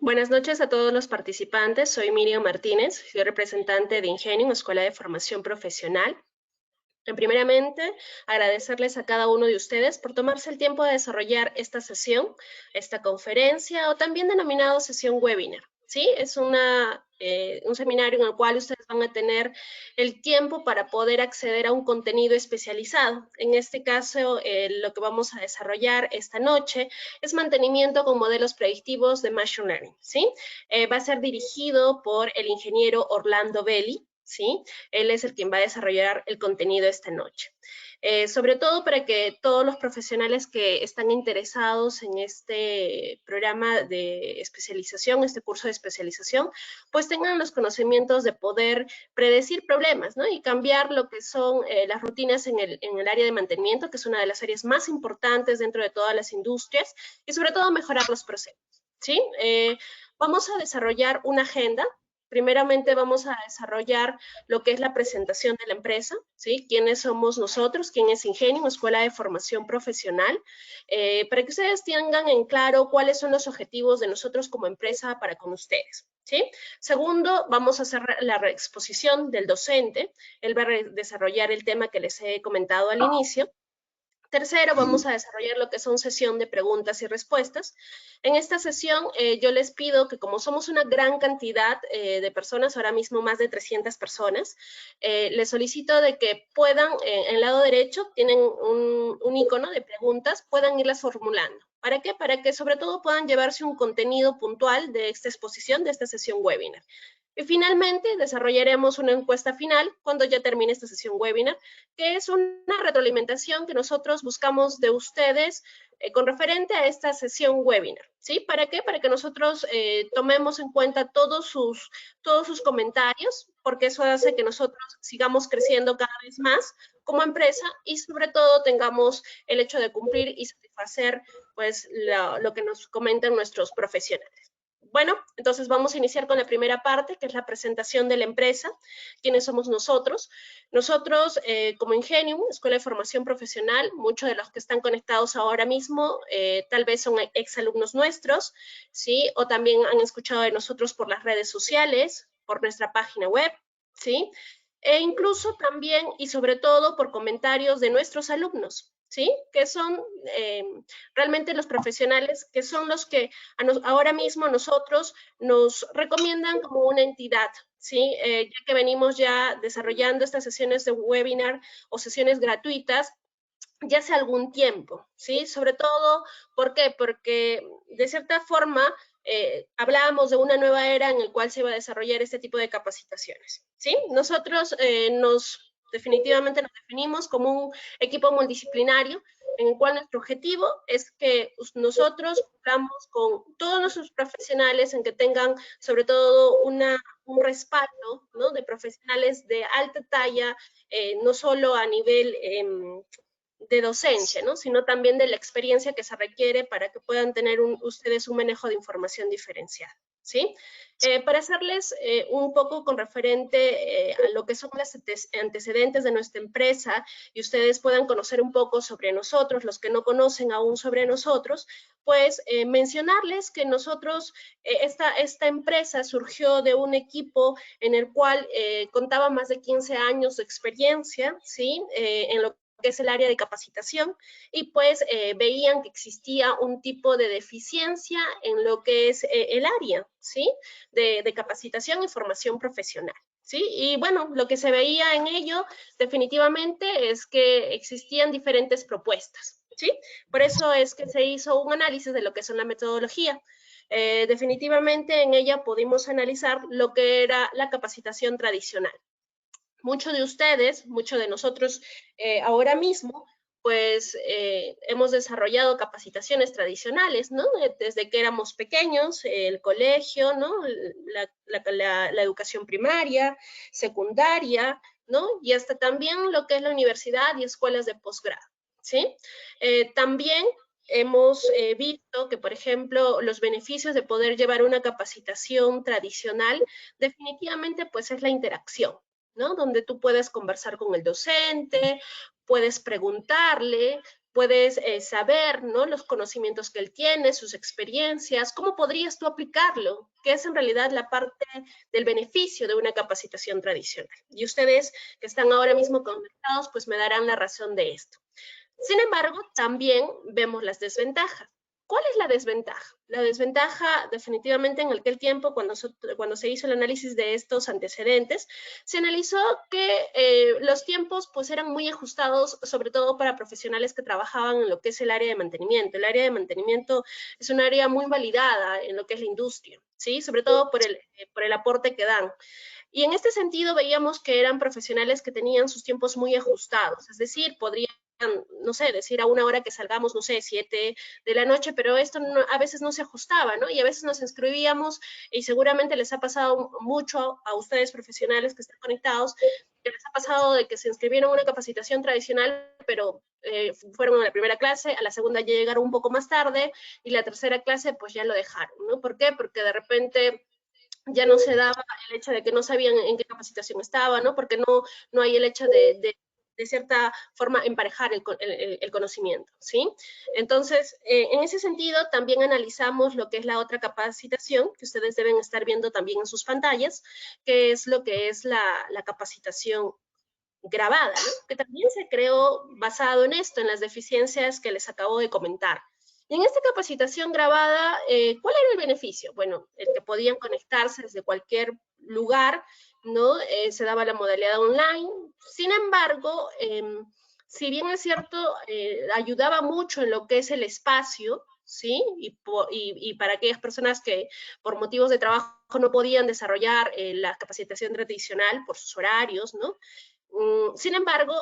Buenas noches a todos los participantes. Soy Miriam Martínez, soy representante de Ingenium, Escuela de Formación Profesional. Primeramente, agradecerles a cada uno de ustedes por tomarse el tiempo de desarrollar esta sesión, esta conferencia o también denominado sesión webinar. ¿Sí? Es un seminario en el cual ustedes van a tener el tiempo para poder acceder a un contenido especializado. En este caso, lo que vamos a desarrollar esta noche es mantenimiento con modelos predictivos de Machine Learning. ¿Sí? Va a ser dirigido por el ingeniero Orlando Belli. ¿Sí? Él es el quien va a desarrollar el contenido esta noche. Sobre todo para que todos los profesionales que están interesados en este programa de especialización, este curso de especialización, pues tengan los conocimientos de poder predecir problemas, ¿no? Y cambiar lo que son las rutinas en el área de mantenimiento, que es una de las áreas más importantes dentro de todas las industrias, y sobre todo mejorar los procesos, ¿sí? Vamos a desarrollar una agenda. Primeramente vamos a desarrollar lo que es la presentación de la empresa, ¿sí? ¿Quiénes somos nosotros? ¿Quién es Ingenium? Escuela de Formación Profesional, para que ustedes tengan en claro cuáles son los objetivos de nosotros como empresa para con ustedes, ¿sí? Segundo, vamos a hacer la exposición del docente. Él va a desarrollar el tema que les he comentado al inicio. Tercero, vamos a desarrollar lo que son sesión de preguntas y respuestas. En esta sesión yo les pido que como somos una gran cantidad de personas, ahora mismo más de 300 personas, les solicito de que puedan, en el lado derecho tienen un icono de preguntas, puedan irlas formulando. ¿Para qué? Para que sobre todo puedan llevarse un contenido puntual de esta exposición, de esta sesión webinar. Y finalmente desarrollaremos una encuesta final cuando ya termine esta sesión webinar, que es una retroalimentación que nosotros buscamos de ustedes con referente a esta sesión webinar, ¿sí? ¿Para qué? Para que nosotros tomemos en cuenta todos sus comentarios, porque eso hace que nosotros sigamos creciendo cada vez más como empresa y sobre todo tengamos el hecho de cumplir y satisfacer pues lo que nos comentan nuestros profesionales. Bueno, entonces vamos a iniciar con la primera parte, que es la presentación de la empresa, quiénes somos nosotros. Nosotros, como Ingenium, Escuela de Formación Profesional, muchos de los que están conectados ahora mismo, tal vez son exalumnos nuestros, ¿sí? O también han escuchado de nosotros por las redes sociales, por nuestra página web, ¿sí? E incluso también y sobre todo por comentarios de nuestros alumnos, ¿sí? Que son realmente los profesionales, que son los que ahora mismo nosotros nos recomiendan como una entidad, ¿sí? Ya que venimos ya desarrollando estas sesiones de webinar o sesiones gratuitas ya hace algún tiempo, ¿sí? Sobre todo, ¿por qué? Porque de cierta forma hablábamos de una nueva era en la cual se iba a desarrollar este tipo de capacitaciones, ¿sí? Nosotros definitivamente nos definimos como un equipo multidisciplinario en el cual nuestro objetivo es que nosotros cumplamos con todos nuestros profesionales en que tengan sobre todo un respaldo, ¿no? De profesionales de alta talla, no solo a nivel de docencia, ¿no? Sino también de la experiencia que se requiere para que puedan tener ustedes un manejo de información diferenciada, ¿sí? Para hacerles un poco con referente a lo que son los antecedentes de nuestra empresa y ustedes puedan conocer un poco sobre nosotros, los que no conocen aún sobre nosotros, pues mencionarles que nosotros, esta empresa surgió de un equipo en el cual contaba más de 15 años de experiencia, ¿sí? En lo que es el área de capacitación, y pues veían que existía un tipo de deficiencia en lo que es el área, ¿sí? De capacitación y formación profesional. ¿Sí? Y bueno, lo que se veía en ello definitivamente es que existían diferentes propuestas, ¿sí? Por eso es que se hizo un análisis de lo que son la metodología. Definitivamente en ella pudimos analizar lo que era la capacitación tradicional. Muchos de ustedes, muchos de nosotros ahora mismo, pues hemos desarrollado capacitaciones tradicionales, ¿no? Desde que éramos pequeños, el colegio, ¿no? La educación primaria, secundaria, ¿no? Y hasta también lo que es la universidad y escuelas de posgrado, ¿sí? También hemos visto que, por ejemplo, los beneficios de poder llevar una capacitación tradicional definitivamente pues es la interacción, ¿no? Donde tú puedes conversar con el docente, puedes preguntarle, puedes saber, ¿no?, los conocimientos que él tiene, sus experiencias, cómo podrías tú aplicarlo, que es en realidad la parte del beneficio de una capacitación tradicional. Y ustedes que están ahora mismo conectados, pues me darán la razón de esto. Sin embargo, también vemos las desventajas. ¿Cuál es la desventaja? La desventaja, definitivamente, en aquel tiempo, cuando se hizo el análisis de estos antecedentes, se analizó que los tiempos pues, eran muy ajustados, sobre todo para profesionales que trabajaban en lo que es el área de mantenimiento. El área de mantenimiento es un área muy validada en lo que es la industria, ¿sí? Sobre todo por el aporte que dan. Y en este sentido veíamos que eran profesionales que tenían sus tiempos muy ajustados, es decir, podrían, no sé, decir a una hora que salgamos, no sé, 7 de la noche, pero esto a veces no se ajustaba, ¿no? Y a veces nos inscribíamos, y seguramente les ha pasado mucho a ustedes profesionales que están conectados, que les ha pasado de que se inscribieron a una capacitación tradicional, pero fueron a la primera clase, a la segunda ya llegaron un poco más tarde, y la tercera clase pues ya lo dejaron, ¿no? ¿Por qué? Porque de repente ya no se daba el hecho de que no sabían en qué capacitación estaba, ¿no? Porque no hay el hecho de cierta forma emparejar el conocimiento, ¿sí? Entonces, en ese sentido, también analizamos lo que es la otra capacitación, que ustedes deben estar viendo también en sus pantallas, que es lo que es la capacitación grabada, ¿no? Que también se creó basado en esto, en las deficiencias que les acabo de comentar. Y en esta capacitación grabada, ¿cuál era el beneficio? Bueno, el que podían conectarse desde cualquier lugar, ¿no? Se daba la modalidad online. Sin embargo, si bien es cierto, ayudaba mucho en lo que es el espacio, ¿sí? Y para aquellas personas que por motivos de trabajo no podían desarrollar la capacitación tradicional por sus horarios, ¿no? Sin embargo,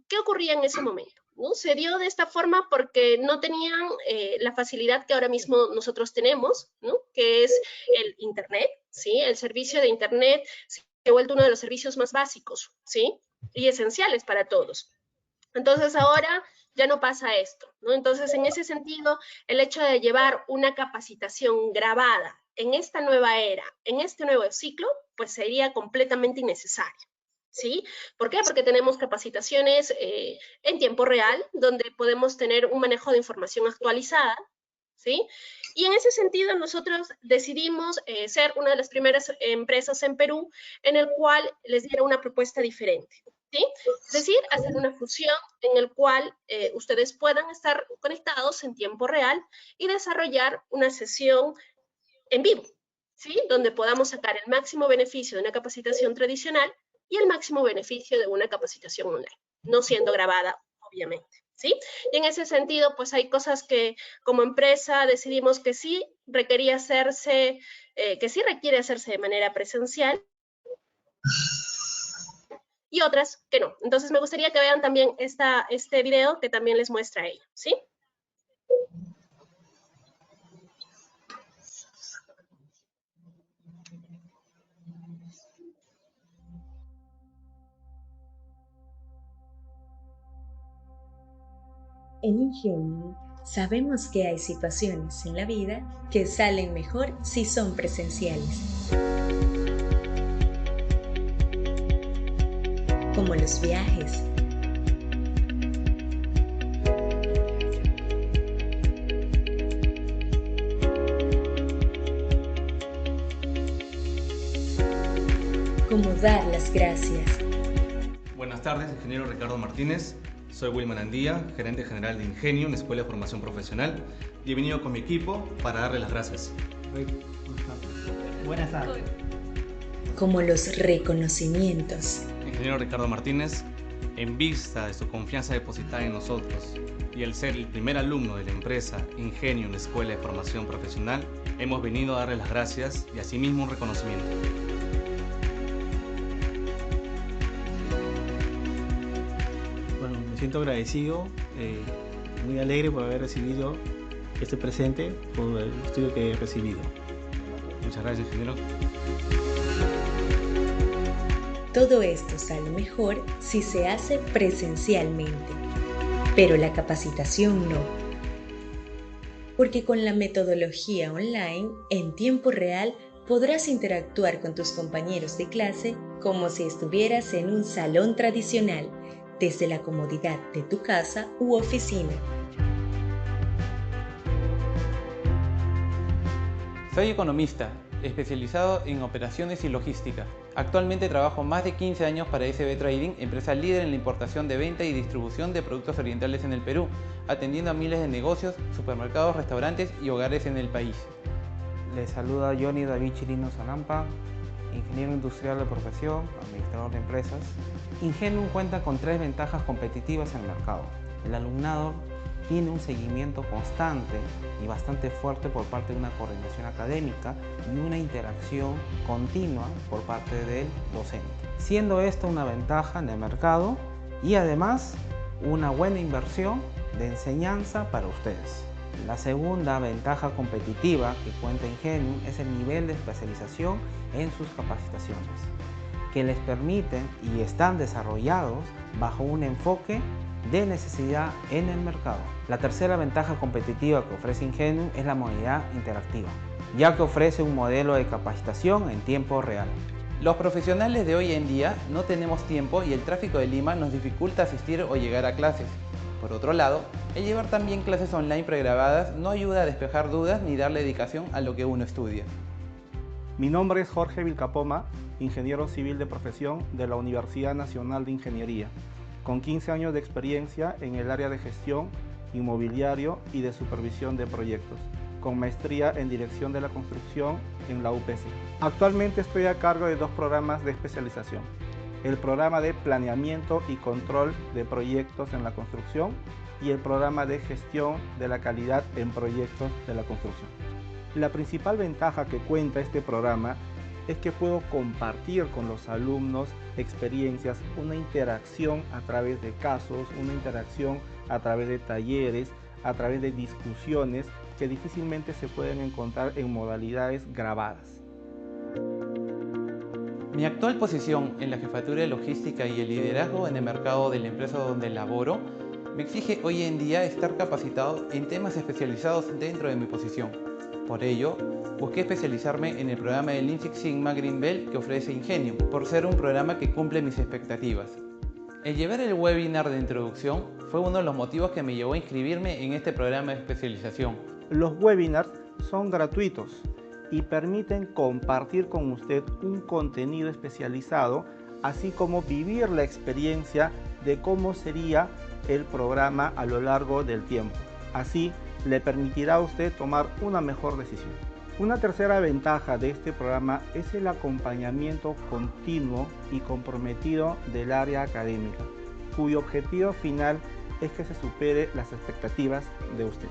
¿qué ocurría en ese momento? ¿No? Se dio de esta forma porque no tenían la facilidad que ahora mismo nosotros tenemos, ¿no? Que es el Internet, ¿sí? El servicio de Internet se ha vuelto uno de los servicios más básicos, ¿sí? Y esenciales para todos. Entonces ahora ya no pasa esto, ¿no? Entonces, en ese sentido, el hecho de llevar una capacitación grabada en esta nueva era, en este nuevo ciclo, pues sería completamente innecesario. ¿Sí? ¿Por qué? Porque tenemos capacitaciones en tiempo real, donde podemos tener un manejo de información actualizada, ¿sí? Y en ese sentido nosotros decidimos ser una de las primeras empresas en Perú en el cual les diera una propuesta diferente, ¿sí? Es decir, hacer una fusión en el cual ustedes puedan estar conectados en tiempo real y desarrollar una sesión en vivo, ¿sí? Donde podamos sacar el máximo beneficio de una capacitación tradicional y el máximo beneficio de una capacitación online, no siendo grabada, obviamente, ¿sí? Y en ese sentido, pues hay cosas que como empresa decidimos que sí requería hacerse, que sí requiere hacerse de manera presencial y otras que no. Entonces me gustaría que vean también este video que también les muestra ello, ¿sí? En Ingenio sabemos que hay situaciones en la vida que salen mejor si son presenciales, como los viajes, como dar las gracias. Buenas tardes, ingeniero Ricardo Martínez. Soy Wilman Andía, gerente general de Ingenio, una escuela de formación profesional, y he venido con mi equipo para darle las gracias. Buenas tardes. Como los reconocimientos. Ingeniero Ricardo Martínez, en vista de su confianza depositada en nosotros y el ser el primer alumno de la empresa Ingenio, una escuela de formación profesional, hemos venido a darle las gracias y asimismo un reconocimiento. Bueno, me siento agradecido, muy alegre por haber recibido este presente, por el estudio que he recibido. Muchas gracias, ingeniero. Todo esto sale mejor si se hace presencialmente, pero la capacitación no. Porque con la metodología online, en tiempo real, podrás interactuar con tus compañeros de clase como si estuvieras en un salón tradicional, desde la comodidad de tu casa u oficina. Soy economista, especializado en operaciones y logística. Actualmente trabajo más de 15 años para SB Trading, empresa líder en la importación de venta y distribución de productos orientales en el Perú, atendiendo a miles de negocios, supermercados, restaurantes y hogares en el país. Les saluda Johnny David Chirino Salampa, ingeniero industrial de profesión, administrador de empresas. Ingenium cuenta con 3 ventajas competitivas en el mercado. El alumnado tiene un seguimiento constante y bastante fuerte por parte de una coordinación académica y una interacción continua por parte del docente, siendo esto una ventaja en el mercado y además una buena inversión de enseñanza para ustedes. La segunda ventaja competitiva que cuenta Ingenium es el nivel de especialización en sus capacitaciones, que les permiten y están desarrollados bajo un enfoque de necesidad en el mercado. La tercera ventaja competitiva que ofrece Ingenium es la modalidad interactiva, ya que ofrece un modelo de capacitación en tiempo real. Los profesionales de hoy en día no tenemos tiempo y el tráfico de Lima nos dificulta asistir o llegar a clases. Por otro lado, el llevar también clases online pregrabadas no ayuda a despejar dudas ni darle dedicación a lo que uno estudia. Mi nombre es Jorge Vilcapoma, ingeniero civil de profesión de la Universidad Nacional de Ingeniería, con 15 años de experiencia en el área de gestión, inmobiliario y de supervisión de proyectos, con maestría en dirección de la construcción en la UPC. Actualmente estoy a cargo de 2 programas de especialización: el programa de planeamiento y control de proyectos en la construcción y el programa de gestión de la calidad en proyectos de la construcción. La principal ventaja que cuenta este programa es que puedo compartir con los alumnos experiencias, una interacción a través de casos, una interacción a través de talleres, a través de discusiones que difícilmente se pueden encontrar en modalidades grabadas. Mi actual posición en la jefatura de logística y el liderazgo en el mercado de la empresa donde laboro me exige hoy en día estar capacitado en temas especializados dentro de mi posición. Por ello, busqué especializarme en el programa de Lean Six Sigma Green Belt que ofrece Ingenium, por ser un programa que cumple mis expectativas. El llevar el webinar de introducción fue uno de los motivos que me llevó a inscribirme en este programa de especialización. Los webinars son gratuitos y permiten compartir con usted un contenido especializado, así como vivir la experiencia de cómo sería el programa a lo largo del tiempo. Así le permitirá a usted tomar una mejor decisión. Una tercera ventaja de este programa es el acompañamiento continuo y comprometido del área académica, cuyo objetivo final es que se supere las expectativas de usted.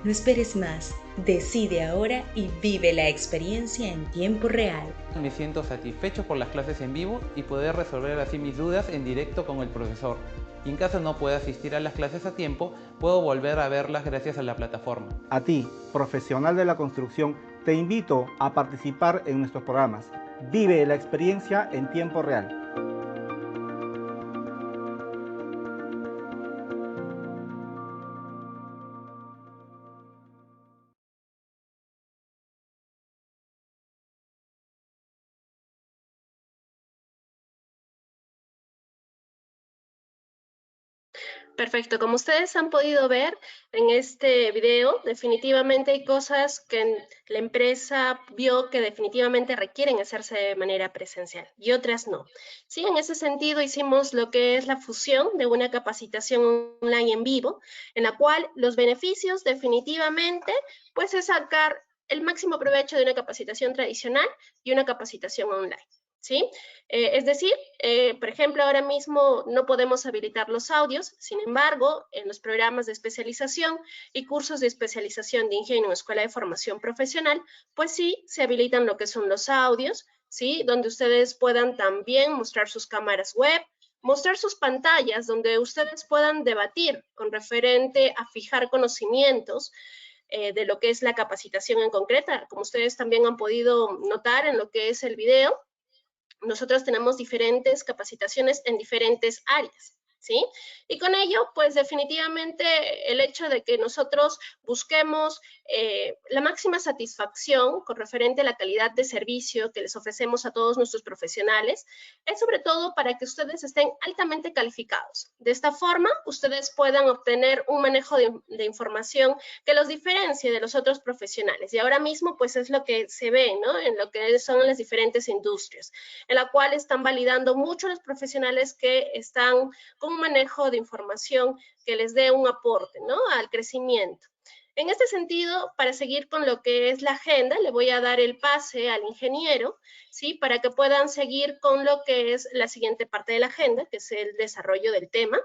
No esperes más, decide ahora y vive la experiencia en tiempo real. Me siento satisfecho por las clases en vivo y poder resolver así mis dudas en directo con el profesor. Y en caso no pueda asistir a las clases a tiempo, puedo volver a verlas gracias a la plataforma. A ti, profesional de la construcción, te invito a participar en nuestros programas. Vive la experiencia en tiempo real. Perfecto, como ustedes han podido ver en este video, definitivamente hay cosas que la empresa vio que definitivamente requieren hacerse de manera presencial y otras no. Sí, en ese sentido hicimos lo que es la fusión de una capacitación online en vivo, en la cual los beneficios definitivamente pues es sacar el máximo provecho de una capacitación tradicional y una capacitación online. ¿Sí? Es decir, por ejemplo, ahora mismo no podemos habilitar los audios, sin embargo, en los programas de especialización y cursos de especialización de Ingenium Escuela de Formación Profesional, pues sí, se habilitan lo que son los audios, ¿sí? Donde ustedes puedan también mostrar sus cámaras web, mostrar sus pantallas, donde ustedes puedan debatir con referente a fijar conocimientos, de lo que es la capacitación en concreta, como ustedes también han podido notar en lo que es el video. Nosotros tenemos diferentes capacitaciones en diferentes áreas, ¿sí? Y con ello, pues definitivamente el hecho de que nosotros busquemos la máxima satisfacción con referente a la calidad de servicio que les ofrecemos a todos nuestros profesionales, es sobre todo para que ustedes estén altamente calificados. De esta forma, ustedes puedan obtener un manejo de información que los diferencie de los otros profesionales. Y ahora mismo, pues es lo que se ve, ¿no? En lo que son las diferentes industrias, en la cual están validando mucho los profesionales que están con un manejo de información que les dé un aporte, ¿no? Al crecimiento. En este sentido, para seguir con lo que es la agenda, le voy a dar el pase al ingeniero, ¿sí? Para que puedan seguir con lo que es la siguiente parte de la agenda, que es el desarrollo del tema.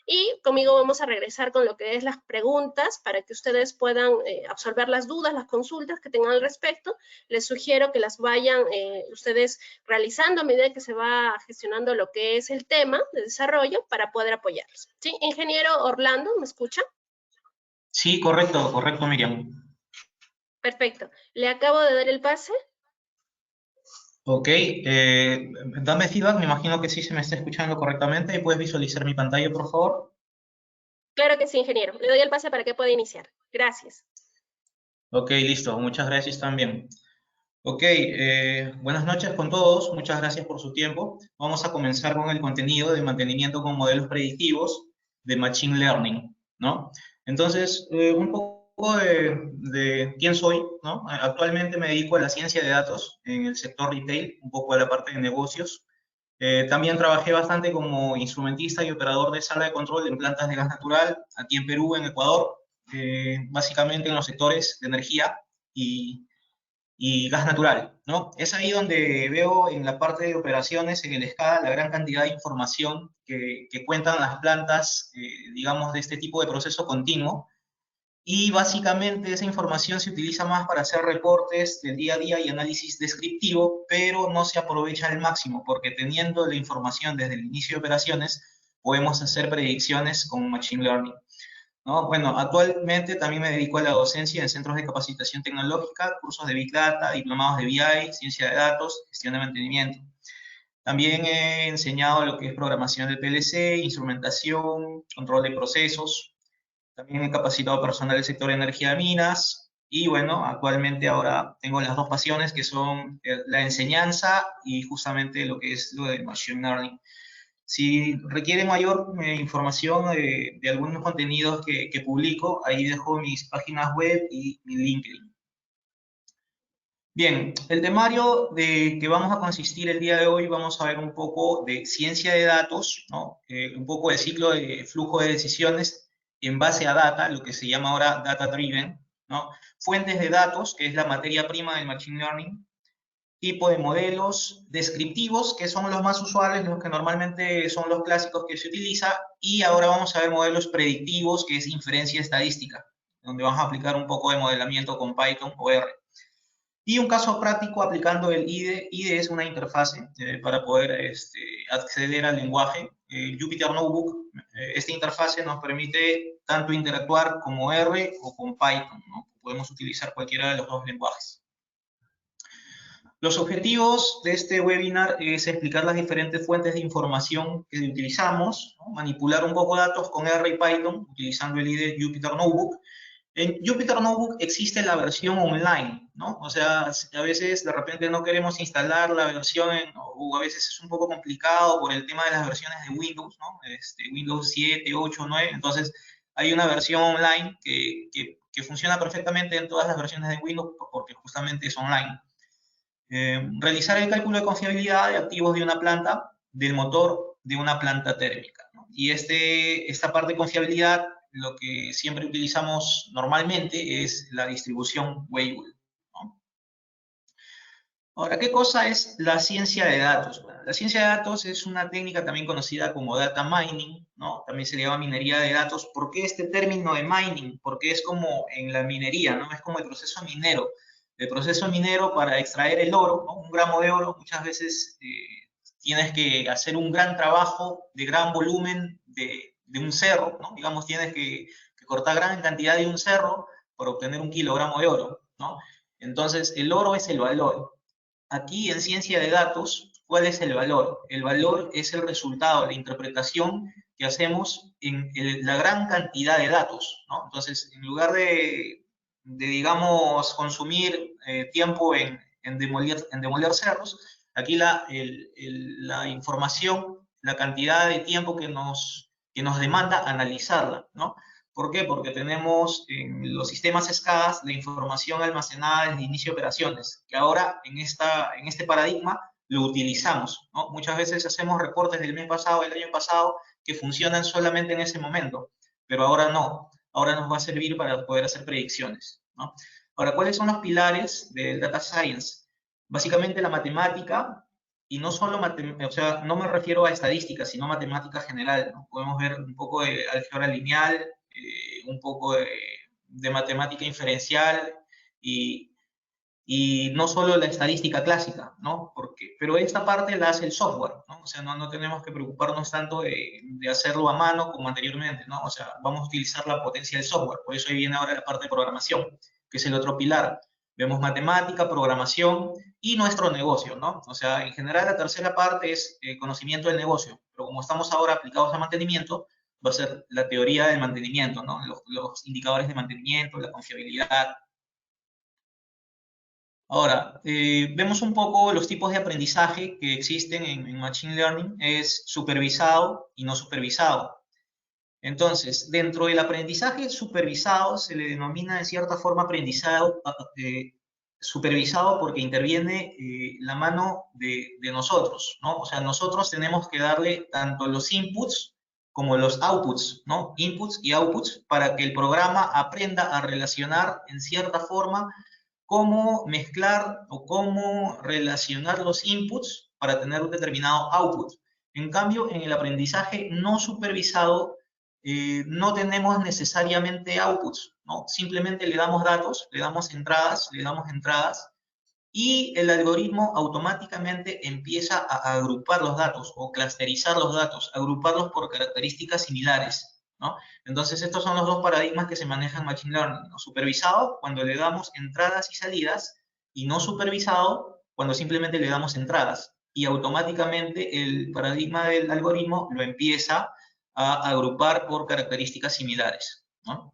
Y conmigo vamos a regresar con lo que es las preguntas para que ustedes puedan absolver las dudas, las consultas que tengan al respecto. Les sugiero que las vayan ustedes realizando a medida que se va gestionando lo que es el tema de desarrollo para poder apoyarlos. ¿Sí? Ingeniero Orlando, ¿me escucha? Sí, correcto, correcto, Miriam. Perfecto. ¿Le acabo de dar el pase? Ok, dame feedback, me imagino que sí se me está escuchando correctamente. ¿Puedes visualizar mi pantalla, por favor? Claro que sí, ingeniero. Le doy el pase para que pueda iniciar. Gracias. Ok, listo, muchas gracias también. Ok, buenas noches con todos, muchas gracias por su tiempo. Vamos a comenzar con el contenido de mantenimiento con modelos predictivos de Machine Learning, ¿no? Entonces, un poco de quién soy, ¿no? Actualmente me dedico a la ciencia de datos en el sector retail, un poco a la parte de negocios. También trabajé bastante como instrumentista y operador de sala de control en plantas de gas natural, aquí en Perú, en Ecuador, básicamente en los sectores de energía y gas natural, ¿no? Es ahí donde veo en la parte de operaciones, en el SCADA, la gran cantidad de información que cuentan las plantas, digamos, de este tipo de proceso continuo, y básicamente esa información se utiliza más para hacer reportes del día a día y análisis descriptivo, pero no se aprovecha al máximo, porque teniendo la información desde el inicio de operaciones, podemos hacer predicciones con Machine Learning, ¿no? Bueno, actualmente también me dedico a la docencia en centros de capacitación tecnológica, cursos de Big Data, diplomados de BI, ciencia de datos, gestión de mantenimiento. También he enseñado lo que es programación de PLC, instrumentación, control de procesos. También he capacitado personal del sector de energía de minas. Y bueno, actualmente ahora tengo las dos pasiones que son la enseñanza y justamente lo que es lo de Machine Learning. Si requiere mayor información de algunos contenidos que publico, ahí dejo mis páginas web y mi LinkedIn. Bien, el temario de que vamos a consistir el día de hoy, vamos a ver un poco de ciencia de datos, ¿no? Un poco de ciclo de flujo de decisiones en base a data, lo que se llama ahora data driven, ¿no? Fuentes de datos, que es la materia prima del Machine Learning, tipo de modelos descriptivos, que son los más usuales, los que normalmente son los clásicos que se utiliza, y ahora vamos a ver modelos predictivos, que es inferencia estadística, donde vamos a aplicar un poco de modelamiento con Python o R. Y un caso práctico aplicando el IDE. IDE es una interfase para poder acceder al lenguaje. Jupyter Notebook, esta interfase nos permite tanto interactuar como R o con Python, ¿no? Podemos utilizar cualquiera de los dos lenguajes. Los objetivos de este webinar es explicar las diferentes fuentes de información que utilizamos, ¿no? Manipular un poco datos con R y Python utilizando el IDE Jupyter Notebook. En Jupyter Notebook existe la versión online, ¿no? O sea, a veces de repente no queremos instalar la versión, o a veces es un poco complicado por el tema de las versiones de Windows, ¿no? Windows 7, 8, 9, entonces hay una versión online que funciona perfectamente en todas las versiones de Windows porque justamente es online. Realizar el cálculo de confiabilidad de activos de una planta, del motor de una planta térmica, ¿no? Y esta parte de confiabilidad, lo que siempre utilizamos normalmente es la distribución Weibull, ¿no? Ahora, ¿qué cosa es la ciencia de datos? Bueno, la ciencia de datos es una técnica también conocida como data mining, ¿no? También se le llama minería de datos. ¿Por qué este término de mining? Porque es como en la minería, ¿no? Es como el proceso minero. El proceso minero para extraer el oro, ¿no? Un gramo de oro, muchas veces tienes que hacer un gran trabajo de gran volumen de un cerro, ¿no? Digamos, tienes que cortar gran cantidad de un cerro para obtener 1 kilogramo de oro, ¿no? Entonces, el oro es el valor. Aquí en ciencia de datos, ¿cuál es el valor? El valor es el resultado, la interpretación que hacemos en la gran cantidad de datos, ¿no? Entonces, en lugar de digamos, consumir tiempo en demoler cerros, aquí la información, la cantidad de tiempo que nos demanda analizarla, ¿no? ¿Por qué? Porque tenemos en los sistemas SCADA la información almacenada desde inicio de operaciones, que ahora en este paradigma lo utilizamos, ¿no? Muchas veces hacemos reportes del mes pasado, del año pasado, que funcionan solamente en ese momento, pero ahora no. Ahora nos va a servir para poder hacer predicciones, ¿no? Ahora, ¿cuáles son los pilares del Data Science? Básicamente la matemática, y no solo o sea, no me refiero a estadística, sino matemática general, ¿no? Podemos ver un poco de álgebra lineal, un poco de matemática inferencial y no solo la estadística clásica, ¿no? Pero esta parte la hace el software, ¿no? O sea, no tenemos que preocuparnos tanto de hacerlo a mano como anteriormente, ¿no? O sea, vamos a utilizar la potencia del software. Por eso ahí viene ahora la parte de programación, que es el otro pilar. Vemos matemática, programación y nuestro negocio, ¿no? O sea, en general la tercera parte es conocimiento del negocio, pero como estamos ahora aplicados a mantenimiento, va a ser la teoría del mantenimiento, ¿no? Los indicadores de mantenimiento, la confiabilidad. Ahora, vemos un poco los tipos de aprendizaje que existen en Machine Learning. Es supervisado y no supervisado. Entonces, dentro del aprendizaje supervisado se le denomina de cierta forma supervisado porque interviene la mano de nosotros, ¿no? O sea, nosotros tenemos que darle tanto los inputs como los outputs, ¿no? Inputs y outputs para que el programa aprenda a relacionar en cierta forma cómo mezclar o cómo relacionar los inputs para tener un determinado output. En cambio, en el aprendizaje no supervisado, no tenemos necesariamente outputs, ¿no? Simplemente le damos datos, le damos entradas, y el algoritmo automáticamente empieza a agrupar los datos o clusterizar los datos, agruparlos por características similares, ¿no? Entonces, estos son los dos paradigmas que se manejan en Machine Learning, ¿no? Supervisado, cuando le damos entradas y salidas, y no supervisado, cuando simplemente le damos entradas. Y automáticamente el paradigma del algoritmo lo empieza a agrupar por características similares, ¿no?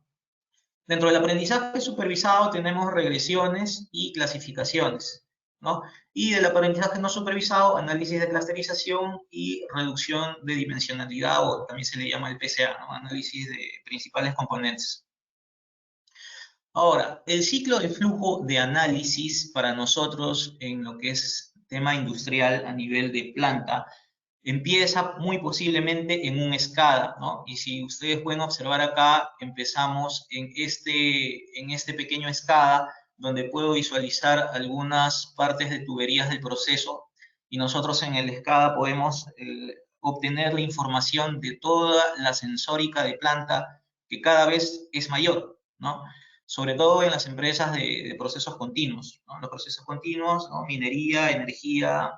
Dentro del aprendizaje supervisado tenemos regresiones y clasificaciones, ¿no? Y del aprendizaje no supervisado, análisis de clusterización y reducción de dimensionalidad, o también se le llama el PCA, ¿no? Análisis de principales componentes. Ahora, el ciclo de flujo de análisis para nosotros en lo que es tema industrial a nivel de planta, empieza muy posiblemente en un SCADA, ¿no? Y si ustedes pueden observar acá, empezamos en este pequeño SCADA, donde puedo visualizar algunas partes de tuberías del proceso, y nosotros en el SCADA podemos obtener la información de toda la sensórica de planta, que cada vez es mayor, ¿no? Sobre todo en las empresas de procesos continuos, ¿no? Los procesos continuos, ¿no? Minería, energía,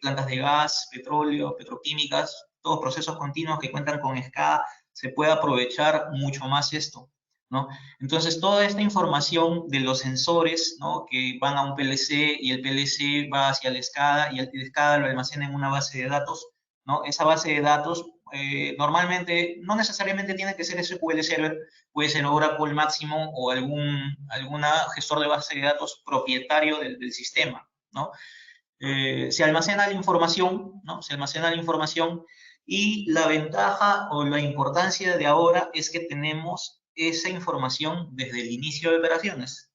plantas de gas, petróleo, petroquímicas, todos procesos continuos que cuentan con SCADA, se puede aprovechar mucho más esto, ¿no? Entonces, toda esta información de los sensores, ¿no? Que van a un PLC y el PLC va hacia el SCADA y el SCADA lo almacena en una base de datos, ¿no? Esa base de datos normalmente, no necesariamente tiene que ser SQL Server, puede ser Oracle Máximo o alguna gestor de base de datos propietario del sistema, ¿no? Se almacena la información, ¿no? Se almacena la información, y la ventaja o la importancia de ahora es que tenemos esa información desde el inicio de operaciones.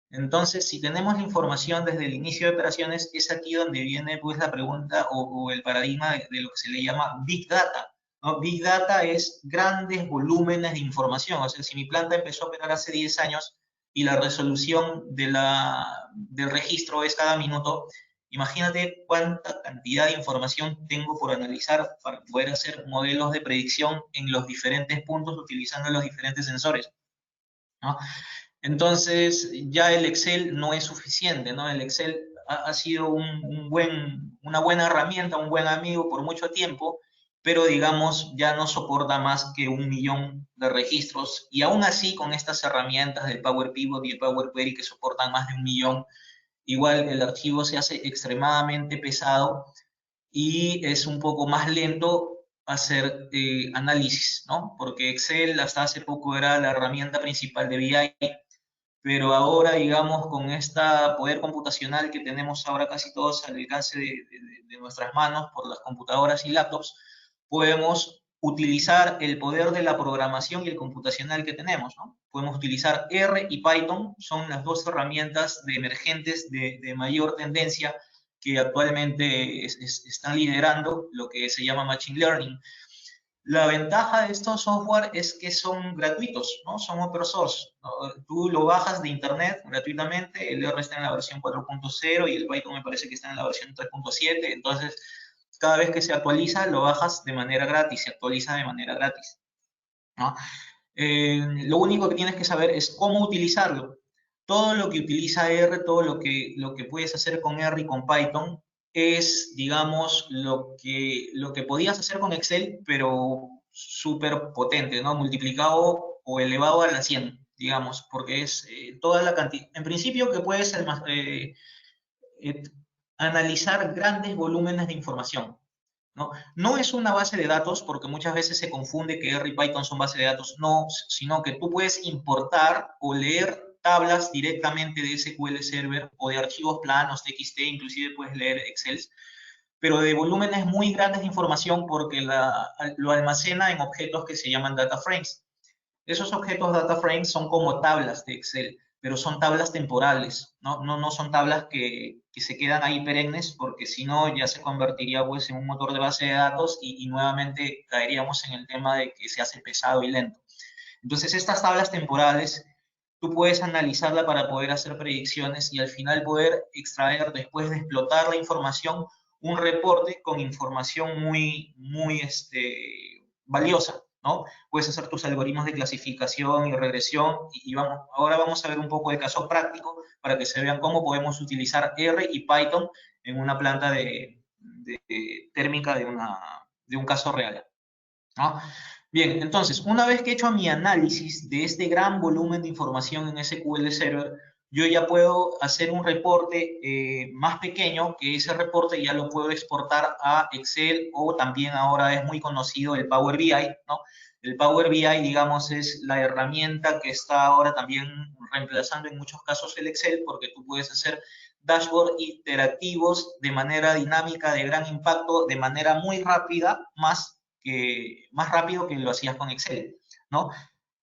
Entonces, si tenemos la información desde el inicio de operaciones, es aquí donde viene pues la pregunta o el paradigma de lo que se le llama Big Data, ¿no? Big Data es grandes volúmenes de información. O sea, si mi planta empezó a operar hace 10 años y la resolución del registro es cada minuto, imagínate cuánta cantidad de información tengo por analizar para poder hacer modelos de predicción en los diferentes puntos utilizando los diferentes sensores, ¿no? Entonces, ya el Excel no es suficiente, ¿no? El Excel ha sido una buena herramienta, un buen amigo por mucho tiempo, pero digamos, ya no soporta más que 1 millón de registros, y aún así, con estas herramientas del Power Pivot y el Power Query que soportan más de 1 millón, igual el archivo se hace extremadamente pesado, y es un poco más lento hacer análisis, ¿no? Porque Excel hasta hace poco era la herramienta principal de BI, pero ahora, digamos, con este poder computacional que tenemos ahora casi todos al alcance de nuestras manos por las computadoras y laptops, podemos utilizar el poder de la programación y el computacional que tenemos, ¿no? Podemos utilizar R y Python, son las dos herramientas emergentes de mayor tendencia que actualmente están liderando lo que se llama Machine Learning. La ventaja de estos software es que son gratuitos, ¿no? Son open source, ¿no? Tú lo bajas de internet gratuitamente, el R está en la versión 4.0 y el Python me parece que está en la versión 3.7, entonces cada vez que se actualiza lo bajas de manera gratis, se actualiza de manera gratis, ¿no? Lo único que tienes que saber es cómo utilizarlo. Todo lo que utiliza R, todo lo que puedes hacer con R y con Python es, digamos, lo que podías hacer con Excel, pero súper potente, ¿no? Multiplicado o elevado a la 100, digamos, porque es toda la cantidad. En principio que puedes analizar grandes volúmenes de información, ¿no? No es una base de datos, porque muchas veces se confunde que R y Python son base de datos, no, sino que tú puedes importar o leer tablas directamente de SQL Server o de archivos planos, TXT, inclusive puedes leer Excel, pero de volúmenes muy grandes de información porque lo almacena en objetos que se llaman data frames. Esos objetos data frames son como tablas de Excel, pero son tablas temporales, no son tablas que se quedan ahí perennes, porque si no ya se convertiría pues en un motor de base de datos y nuevamente caeríamos en el tema de que se hace pesado y lento. Entonces estas tablas temporales tú puedes analizarla para poder hacer predicciones y al final poder extraer, después de explotar la información, un reporte con información muy valiosa, ¿no? Puedes hacer tus algoritmos de clasificación y regresión y ahora vamos a ver un poco de caso práctico para que se vean cómo podemos utilizar R y Python en una planta térmica de un caso real, ¿no? Bien, entonces, una vez que he hecho mi análisis de este gran volumen de información en SQL Server, yo ya puedo hacer un reporte más pequeño, que ese reporte ya lo puedo exportar a Excel o también ahora es muy conocido el Power BI, ¿no? El Power BI, digamos, es la herramienta que está ahora también reemplazando en muchos casos el Excel, porque tú puedes hacer dashboards interactivos de manera dinámica, de gran impacto, de manera muy rápida, más rápido que lo hacías con Excel, ¿no?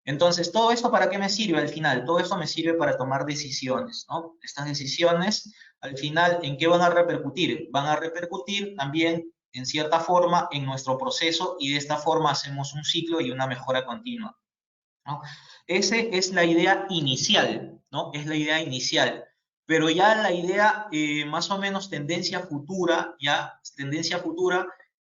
Entonces, ¿todo esto para qué me sirve al final? Todo esto me sirve para tomar decisiones, ¿no? Estas decisiones, al final, ¿en qué van a repercutir? Van a repercutir también, en cierta forma, en nuestro proceso y de esta forma hacemos un ciclo y una mejora continua, ¿no? Esa es la idea inicial, ¿no? Es la idea inicial. Pero ya la idea, más o menos tendencia futura,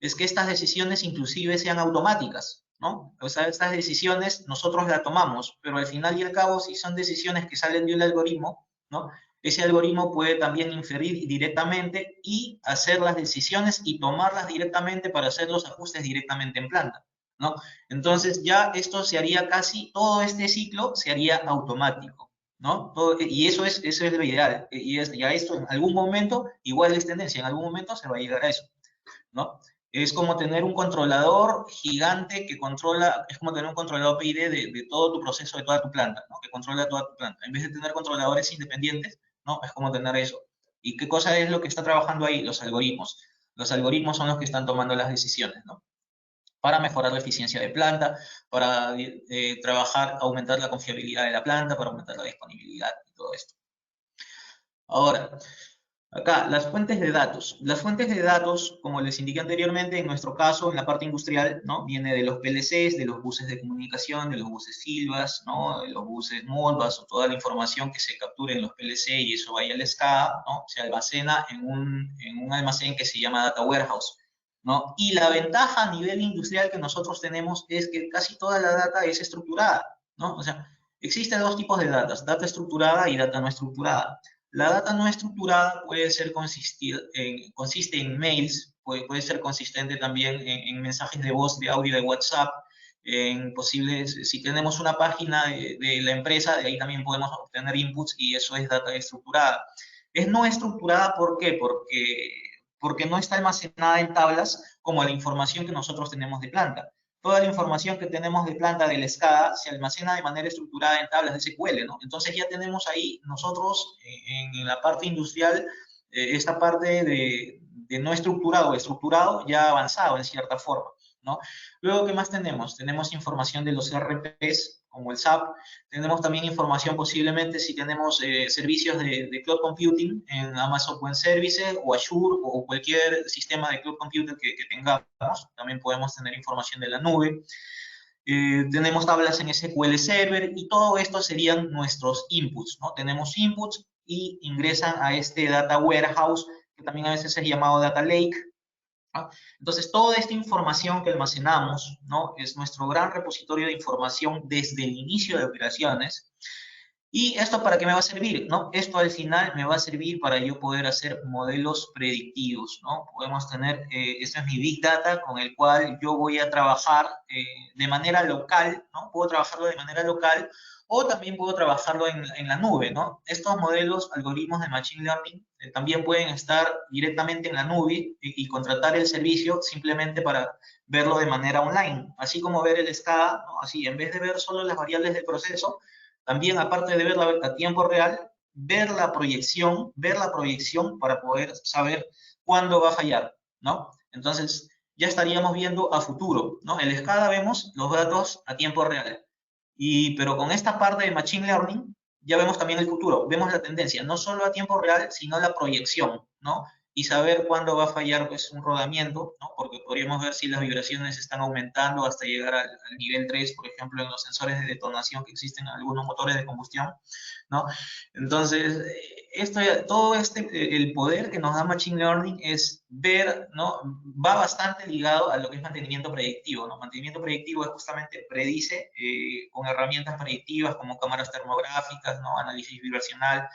es que estas decisiones inclusive sean automáticas, ¿no? O sea, estas decisiones nosotros las tomamos, pero al final y al cabo, si son decisiones que salen de un algoritmo, ¿no? Ese algoritmo puede también inferir directamente y hacer las decisiones y tomarlas directamente para hacer los ajustes directamente en planta, ¿no? Entonces ya esto se haría casi, todo este ciclo se haría automático, ¿no? Y eso es lo ideal. Y ya esto en algún momento, igual es tendencia, en algún momento se va a llegar a eso, ¿no? Es como tener un controlador gigante que controla, es como tener un controlador PID de todo tu proceso, de toda tu planta, ¿no? Que controla toda tu planta. En vez de tener controladores independientes, ¿no? Es como tener eso. ¿Y qué cosa es lo que está trabajando ahí? Los algoritmos. Los algoritmos son los que están tomando las decisiones, ¿no? Para mejorar la eficiencia de planta, para trabajar, aumentar la confiabilidad de la planta, para aumentar la disponibilidad y todo esto. Ahora, acá, las fuentes de datos. Las fuentes de datos, como les indiqué anteriormente, en nuestro caso, en la parte industrial, ¿no? Viene de los PLCs, de los buses de comunicación, de los buses Silvas, ¿no? De los buses Modbus, o toda la información que se capture en los PLC y eso vaya al SCADA, ¿no? Se almacena en un almacén que se llama Data Warehouse, ¿no? Y la ventaja a nivel industrial que nosotros tenemos es que casi toda la data es estructurada, ¿no? O sea, existen dos tipos de data estructurada y data no estructurada. La data no estructurada puede ser consiste en mails, puede ser consistente también en mensajes de voz, de audio de WhatsApp, en posibles, si tenemos una página de la empresa, de ahí también podemos obtener inputs y eso es data estructurada. Es no estructurada, ¿por qué? Porque porque no está almacenada en tablas como la información que nosotros tenemos de planta. Toda la información que tenemos de planta del SCADA se almacena de manera estructurada en tablas de SQL, ¿no? Entonces ya tenemos ahí nosotros en la parte industrial esta parte de no estructurado, estructurado ya avanzado en cierta forma, ¿no? Luego, ¿qué más tenemos? Tenemos información de los ERPs, como el SAP. Tenemos también información posiblemente si tenemos servicios de cloud computing en Amazon Web Services o Azure o cualquier sistema de cloud computing que tengamos. También podemos tener información de la nube. Tenemos tablas en SQL Server y todo esto serían nuestros inputs, ¿no? Tenemos inputs y ingresan a este Data Warehouse, que también a veces es llamado Data Lake, ¿no? Entonces, toda esta información que almacenamos, ¿no? Es nuestro gran repositorio de información desde el inicio de operaciones. ¿Y esto para qué me va a servir? ¿No? Esto al final me va a servir para yo poder hacer modelos predictivos, ¿no? Podemos tener, este es mi Big Data con el cual yo voy a trabajar de manera local, ¿no? Puedo trabajarlo de manera local o también puedo trabajarlo en la nube, ¿no? Estos modelos, algoritmos de Machine Learning, también pueden estar directamente en la nube y contratar el servicio simplemente para verlo de manera online. Así como ver el SCADA, ¿no? Así, en vez de ver solo las variables del proceso, también, aparte de verla a tiempo real, ver la proyección para poder saber cuándo va a fallar, ¿no? Entonces, ya estaríamos viendo a futuro, ¿no? En el SCADA vemos los datos a tiempo real. Pero con esta parte de Machine Learning, ya vemos también el futuro, vemos la tendencia, no solo a tiempo real, sino la proyección, ¿no? Y saber cuándo va a fallar pues, un rodamiento, ¿no? Porque podríamos ver si las vibraciones están aumentando hasta llegar al nivel 3, por ejemplo, en los sensores de detonación que existen en algunos motores de combustión, ¿no? Entonces, todo el poder que nos da Machine Learning es ver, ¿no? Va bastante ligado a lo que es mantenimiento predictivo, ¿no? Mantenimiento predictivo es justamente predice con herramientas predictivas como cámaras termográficas, ¿no? Análisis vibracional,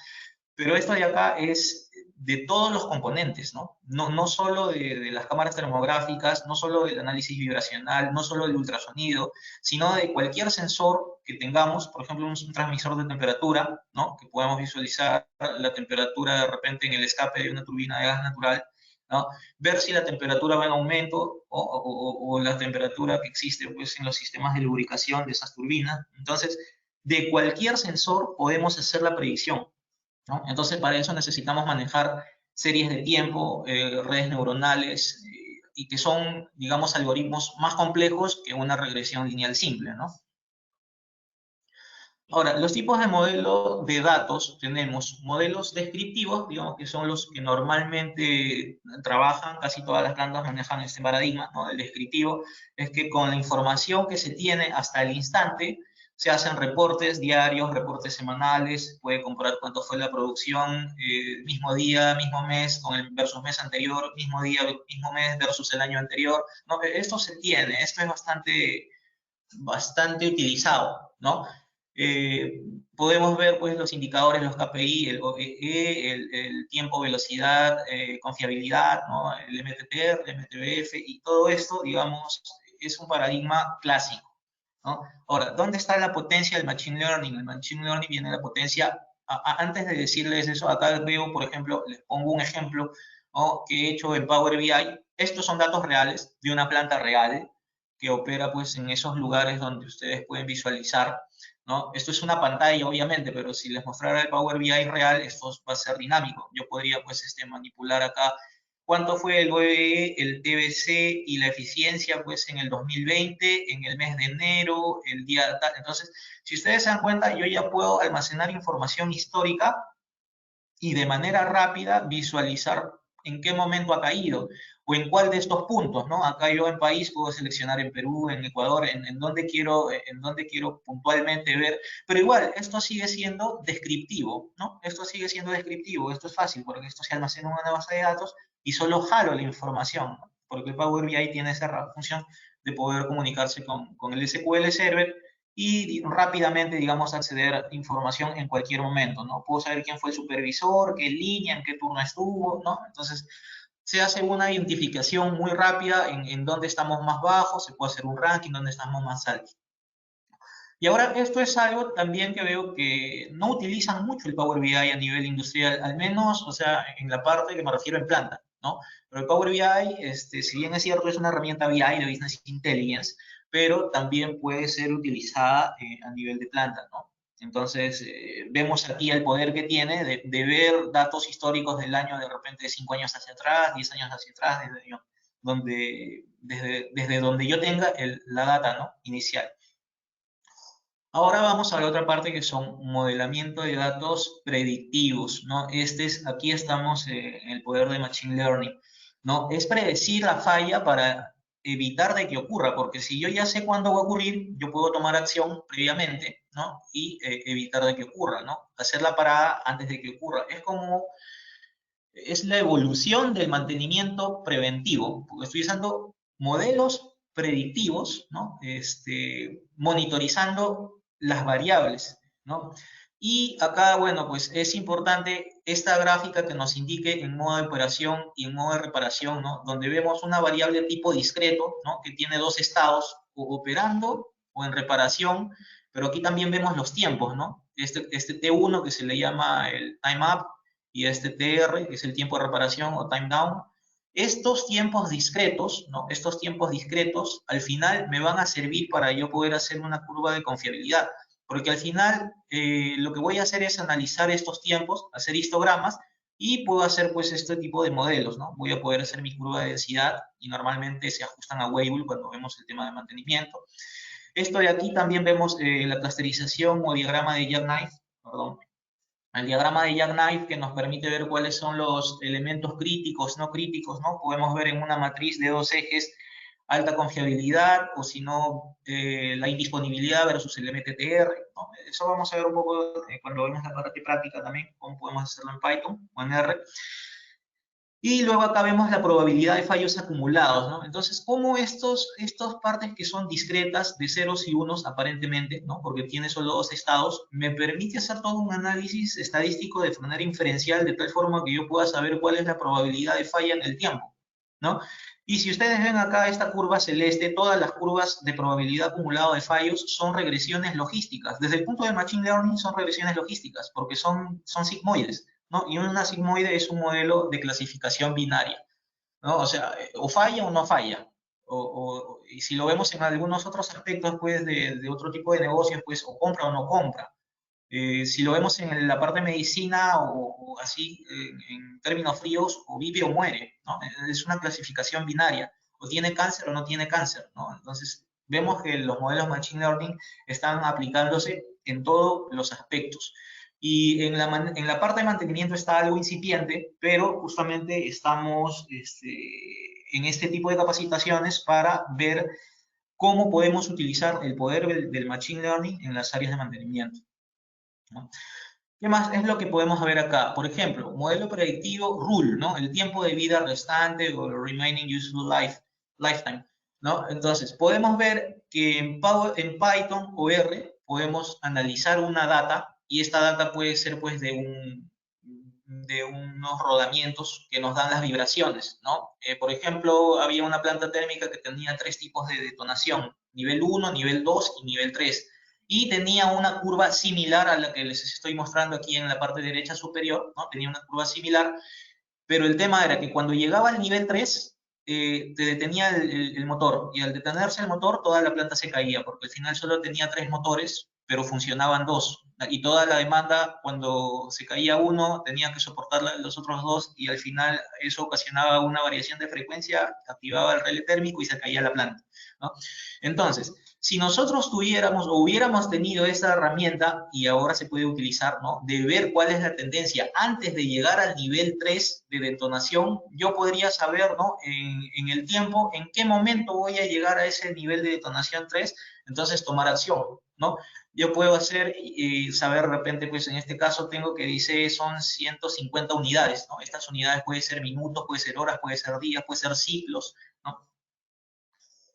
pero esto de acá es de todos los componentes, ¿no? No solo de las cámaras termográficas, no solo del análisis vibracional, no solo del ultrasonido, sino de cualquier sensor que tengamos, por ejemplo, un transmisor de temperatura, ¿no? Que podemos visualizar la temperatura de repente en el escape de una turbina de gas natural, ¿no? Ver si la temperatura va en aumento o la temperatura que existe pues, en los sistemas de lubricación de esas turbinas. Entonces, de cualquier sensor podemos hacer la predicción, ¿no? Entonces, para eso necesitamos manejar series de tiempo, redes neuronales, y que son, digamos, algoritmos más complejos que una regresión lineal simple, ¿no? Ahora, los tipos de modelos de datos, tenemos modelos descriptivos, digamos que son los que normalmente trabajan, casi todas las plantas manejan este paradigma, ¿no? El descriptivo es que con la información que se tiene hasta el instante, se hacen reportes diarios, reportes semanales, puede comparar cuánto fue la producción, mismo día, mismo mes, con el versus mes anterior, mismo día, mismo mes versus el año anterior, ¿no? Esto se tiene, esto es bastante utilizado, ¿no? Podemos ver pues los indicadores, los KPI, el OEE, el tiempo, velocidad, confiabilidad, ¿no? El MTTR, el MTBF, y todo esto, digamos, es un paradigma clásico, ¿no? Ahora, ¿dónde está la potencia del Machine Learning? El Machine Learning viene la potencia, antes de decirles eso, acá veo, por ejemplo, les pongo un ejemplo, ¿no? Que he hecho en Power BI. Estos son datos reales de una planta real que opera pues en esos lugares donde ustedes pueden visualizar, ¿no? Esto es una pantalla, obviamente, pero si les mostrara el Power BI real, esto va a ser dinámico. Yo podría pues manipular acá cuánto fue el OEE, el TBC y la eficiencia pues en el 2020, en el mes de enero, el día tal. Entonces, si ustedes se dan cuenta, yo ya puedo almacenar información histórica y de manera rápida visualizar en qué momento ha caído o en cuál de estos puntos, ¿no? Acá yo en país puedo seleccionar en Perú, en Ecuador, en dónde quiero puntualmente ver, pero igual, esto sigue siendo descriptivo, ¿no? Esto sigue siendo descriptivo, esto es fácil porque esto se almacena en una base de datos y solo jalo la información, ¿no? Porque el Power BI tiene esa función de poder comunicarse con el SQL Server y rápidamente, digamos, acceder a información en cualquier momento, ¿no? Puedo saber quién fue el supervisor, qué línea, en qué turno estuvo, ¿no? Entonces, se hace una identificación muy rápida en dónde estamos más bajos, se puede hacer un ranking, dónde estamos más altos. Y ahora, esto es algo también que veo que no utilizan mucho el Power BI a nivel industrial, al menos, o sea, en la parte que me refiero en planta, ¿no? Pero el Power BI, si bien es cierto, es una herramienta BI de Business Intelligence, pero también puede ser utilizada a nivel de planta, ¿no? Entonces, vemos aquí el poder que tiene de ver datos históricos del año de repente de 5 años hacia atrás, 10 años hacia atrás, desde donde yo tenga la data, ¿no? Inicial. Ahora vamos a la otra parte que son modelamiento de datos predictivos, ¿no? Aquí estamos en el poder de Machine Learning, ¿no? Es predecir la falla para evitar de que ocurra, porque si yo ya sé cuándo va a ocurrir, yo puedo tomar acción previamente, ¿no? Y evitar de que ocurra, ¿no? Hacer la parada antes de que ocurra. Es la evolución del mantenimiento preventivo, porque estoy usando modelos predictivos, ¿no? Monitorizando las variables, ¿no? Y acá, bueno, pues es importante esta gráfica que nos indique en modo de operación y en modo de reparación, ¿no? Donde vemos una variable tipo discreto, ¿no? Que tiene dos estados, o operando o en reparación, pero aquí también vemos los tiempos, ¿no? Este T1 que se le llama el time up, y este TR, que es el tiempo de reparación o time down. Estos tiempos discretos, ¿no? Estos tiempos discretos, al final me van a servir para yo poder hacer una curva de confiabilidad, porque al final lo que voy a hacer es analizar estos tiempos, hacer histogramas, y puedo hacer pues este tipo de modelos, ¿no? Voy a poder hacer mi curva de densidad, y normalmente se ajustan a Weibull cuando vemos el tema de mantenimiento. Esto de aquí también vemos la clusterización o diagrama de Jackknife, perdón. El diagrama de Jackknife que nos permite ver cuáles son los elementos críticos, no críticos, ¿no? Podemos ver en una matriz de dos ejes alta confiabilidad, o si no, la indisponibilidad versus el MTTR, ¿no? Eso vamos a ver un poco cuando vemos la parte práctica también, cómo podemos hacerlo en Python o en R. Y luego acá vemos la probabilidad de fallos acumulados, ¿no? Entonces, cómo estas partes que son discretas, de ceros y unos aparentemente, ¿no? Porque tiene solo dos estados, me permite hacer todo un análisis estadístico de manera inferencial, de tal forma que yo pueda saber cuál es la probabilidad de falla en el tiempo, ¿no? Y si ustedes ven acá esta curva celeste, todas las curvas de probabilidad acumulada de fallos son regresiones logísticas. Desde el punto de Machine Learning son regresiones logísticas, porque son sigmoides, ¿no? Y una sigmoide es un modelo de clasificación binaria, ¿no? O sea, o falla o no falla. Y si lo vemos en algunos otros aspectos, pues, de otro tipo de negocios, pues, o compra o no compra. Si lo vemos en la parte de medicina o así, en términos fríos, o vive o muere, ¿no? Es una clasificación binaria. O tiene cáncer o no tiene cáncer, ¿no? Entonces, vemos que los modelos Machine Learning están aplicándose en todos los aspectos. Y en la parte de mantenimiento está algo incipiente, pero justamente estamos en este tipo de capacitaciones para ver cómo podemos utilizar el poder del Machine Learning en las áreas de mantenimiento, ¿no? ¿Qué más es lo que podemos ver acá? Por ejemplo, modelo predictivo RULE, ¿no? El tiempo de vida restante o remaining useful lifetime, ¿no? Entonces, podemos ver que en Python o R podemos analizar una data, y esta data puede ser pues de unos rodamientos que nos dan las vibraciones, ¿no? Por ejemplo, había una planta térmica que tenía 3 tipos de detonación, nivel 1, nivel 2 y nivel 3. Y tenía una curva similar a la que les estoy mostrando aquí en la parte derecha superior, ¿no? Tenía una curva similar, pero el tema era que cuando llegaba al nivel 3, te detenía el motor, y al detenerse el motor, toda la planta se caía, porque al final solo tenía 3 motores, pero funcionaban 2, y toda la demanda, cuando se caía uno, tenía que soportar los otros 2, y al final eso ocasionaba una variación de frecuencia, activaba el relé térmico y se caía la planta, ¿no? Entonces, si nosotros tuviéramos o hubiéramos tenido esa herramienta, y ahora se puede utilizar, ¿no? De ver cuál es la tendencia antes de llegar al nivel 3 de detonación, yo podría saber, ¿no? En el tiempo, en qué momento voy a llegar a ese nivel de detonación 3, entonces tomar acción, ¿no? Yo puedo hacer, saber de repente, pues en este caso tengo que dice son 150 unidades, ¿no? Estas unidades pueden ser minutos, pueden ser horas, pueden ser días, pueden ser ciclos, ¿no?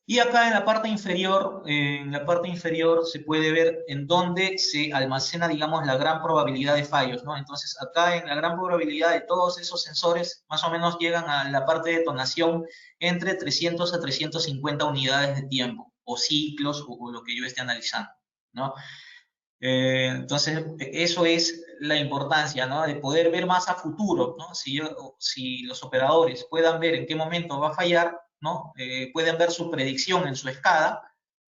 Y acá en la parte inferior se puede ver en dónde se almacena, digamos, la gran probabilidad de fallos, ¿no? Entonces, acá en la gran probabilidad de todos esos sensores, más o menos llegan a la parte de detonación entre 300 a 350 unidades de tiempo, o ciclos, o lo que yo esté analizando, ¿no? Entonces, eso es la importancia, ¿no? De poder ver más a futuro, ¿no? Si los operadores puedan ver en qué momento va a fallar, ¿no? Pueden ver su predicción en su escala,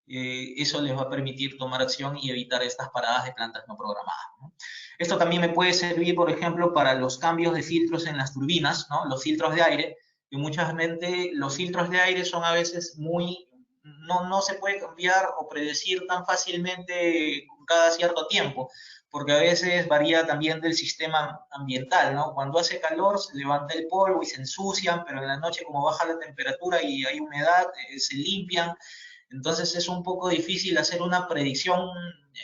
eso les va a permitir tomar acción y evitar estas paradas de plantas no programadas, ¿no? Esto también me puede servir, por ejemplo, para los cambios de filtros en las turbinas, ¿no? Los filtros de aire, que muchas veces los filtros de aire son a veces no se puede cambiar o predecir tan fácilmente cada cierto tiempo, porque a veces varía también del sistema ambiental, ¿no? Cuando hace calor se levanta el polvo y se ensucian, pero en la noche como baja la temperatura y hay humedad, se limpian. Entonces es un poco difícil hacer una predicción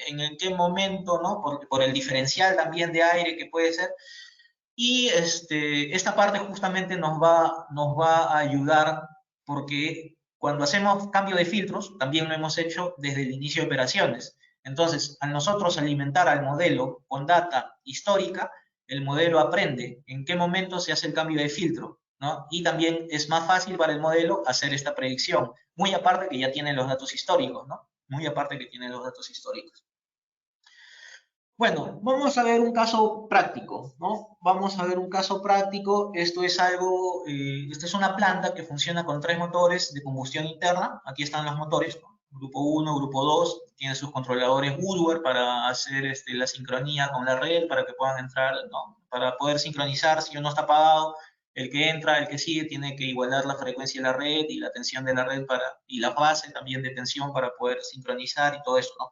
en qué momento, ¿no? Por el diferencial también de aire que puede ser. Y esta parte justamente nos va a ayudar porque cuando hacemos cambio de filtros, también lo hemos hecho desde el inicio de operaciones. Entonces, al nosotros alimentar al modelo con data histórica, el modelo aprende en qué momento se hace el cambio de filtro, ¿no? Y también es más fácil para el modelo hacer esta predicción, muy aparte que ya tiene los datos históricos, ¿no? Muy aparte que tiene los datos históricos. Bueno, vamos a ver un caso práctico, ¿no? Vamos a ver un caso práctico. Esto es algo, esta es una planta que funciona con 3 motores de combustión interna. Aquí están los motores, ¿no? Grupo 1, grupo 2, tiene sus controladores Woodward para hacer la sincronía con la red, para que puedan entrar, ¿no? Para poder sincronizar, si uno está apagado, el que entra, el que sigue, tiene que igualar la frecuencia de la red y la tensión de la red y la fase también de tensión para poder sincronizar y todo eso, ¿no?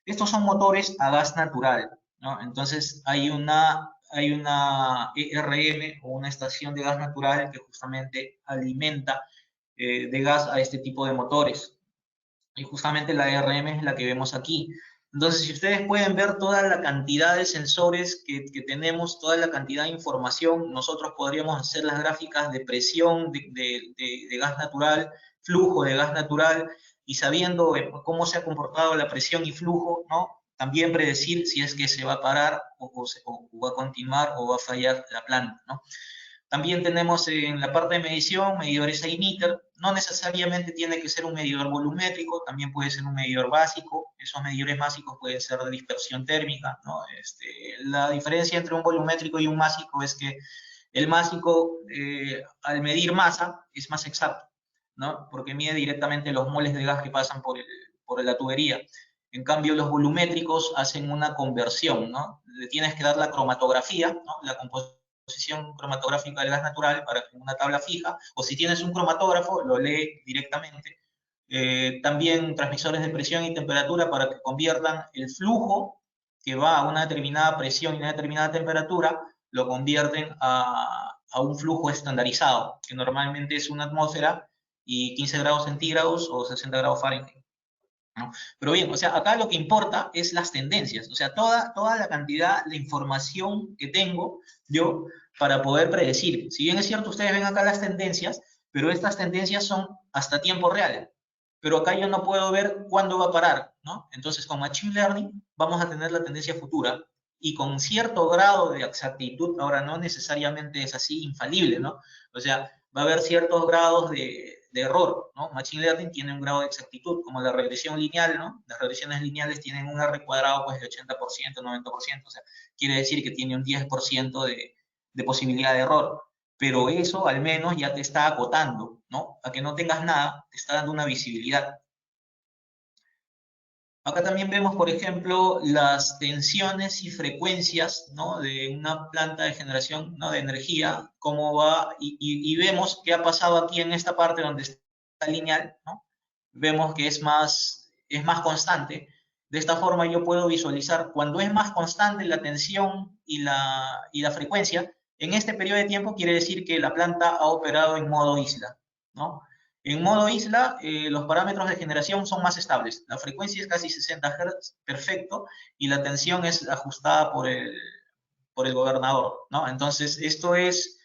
Estos son motores a gas natural, ¿no? Entonces hay una ERM o una estación de gas natural que justamente alimenta de gas a este tipo de motores. Y justamente la ERM es la que vemos aquí. Entonces, si ustedes pueden ver toda la cantidad de sensores que tenemos, toda la cantidad de información, nosotros podríamos hacer las gráficas de presión de gas natural, flujo de gas natural, y sabiendo cómo se ha comportado la presión y flujo, ¿no? También predecir si es que se va a parar o va a continuar o va a fallar la planta, ¿no? También tenemos en la parte de medición, medidores emitter. No necesariamente tiene que ser un medidor volumétrico, también puede ser un medidor básico. Esos medidores básicos pueden ser de dispersión térmica, ¿no? La diferencia entre un volumétrico y un másico es que el másico, al medir masa, es más exacto, ¿no? Porque mide directamente los moles de gas que pasan por la tubería. En cambio, los volumétricos hacen una conversión, ¿no? Le tienes que dar la cromatografía, ¿no? La composición cromatográfica del gas natural para una tabla fija, o si tienes un cromatógrafo, lo lee directamente. También transmisores de presión y temperatura para que conviertan el flujo que va a una determinada presión y una determinada temperatura, lo convierten a un flujo estandarizado, que normalmente es una atmósfera y 15 grados centígrados o 60 grados Fahrenheit, ¿no? Pero bien, o sea, acá lo que importa es las tendencias, o sea, toda la cantidad de información que tengo yo para poder predecir. Si bien es cierto, ustedes ven acá las tendencias, pero estas tendencias son hasta tiempo real. Pero acá yo no puedo ver cuándo va a parar, ¿no? Entonces, con Machine Learning vamos a tener la tendencia futura y con cierto grado de exactitud, ahora no necesariamente es así infalible, ¿no? O sea, va a haber ciertos grados de error, ¿no? Machine Learning tiene un grado de exactitud, como la regresión lineal, ¿no? Las regresiones lineales tienen un R cuadrado pues de 80%, 90%, o sea, quiere decir que tiene un 10% de posibilidad de error, pero eso al menos ya te está acotando, ¿no? A que no tengas nada, te está dando una visibilidad. Acá también vemos, por ejemplo, las tensiones y frecuencias, ¿no? De una planta de generación, ¿no? De energía, cómo va, y vemos qué ha pasado aquí en esta parte donde está lineal, ¿no? Vemos que es más constante. De esta forma yo puedo visualizar cuando es más constante la tensión y la frecuencia, en este periodo de tiempo quiere decir que la planta ha operado en modo isla, ¿no? En modo isla, los parámetros de generación son más estables. La frecuencia es casi 60 Hz, perfecto, y la tensión es ajustada por el gobernador, ¿no? Entonces, esto es,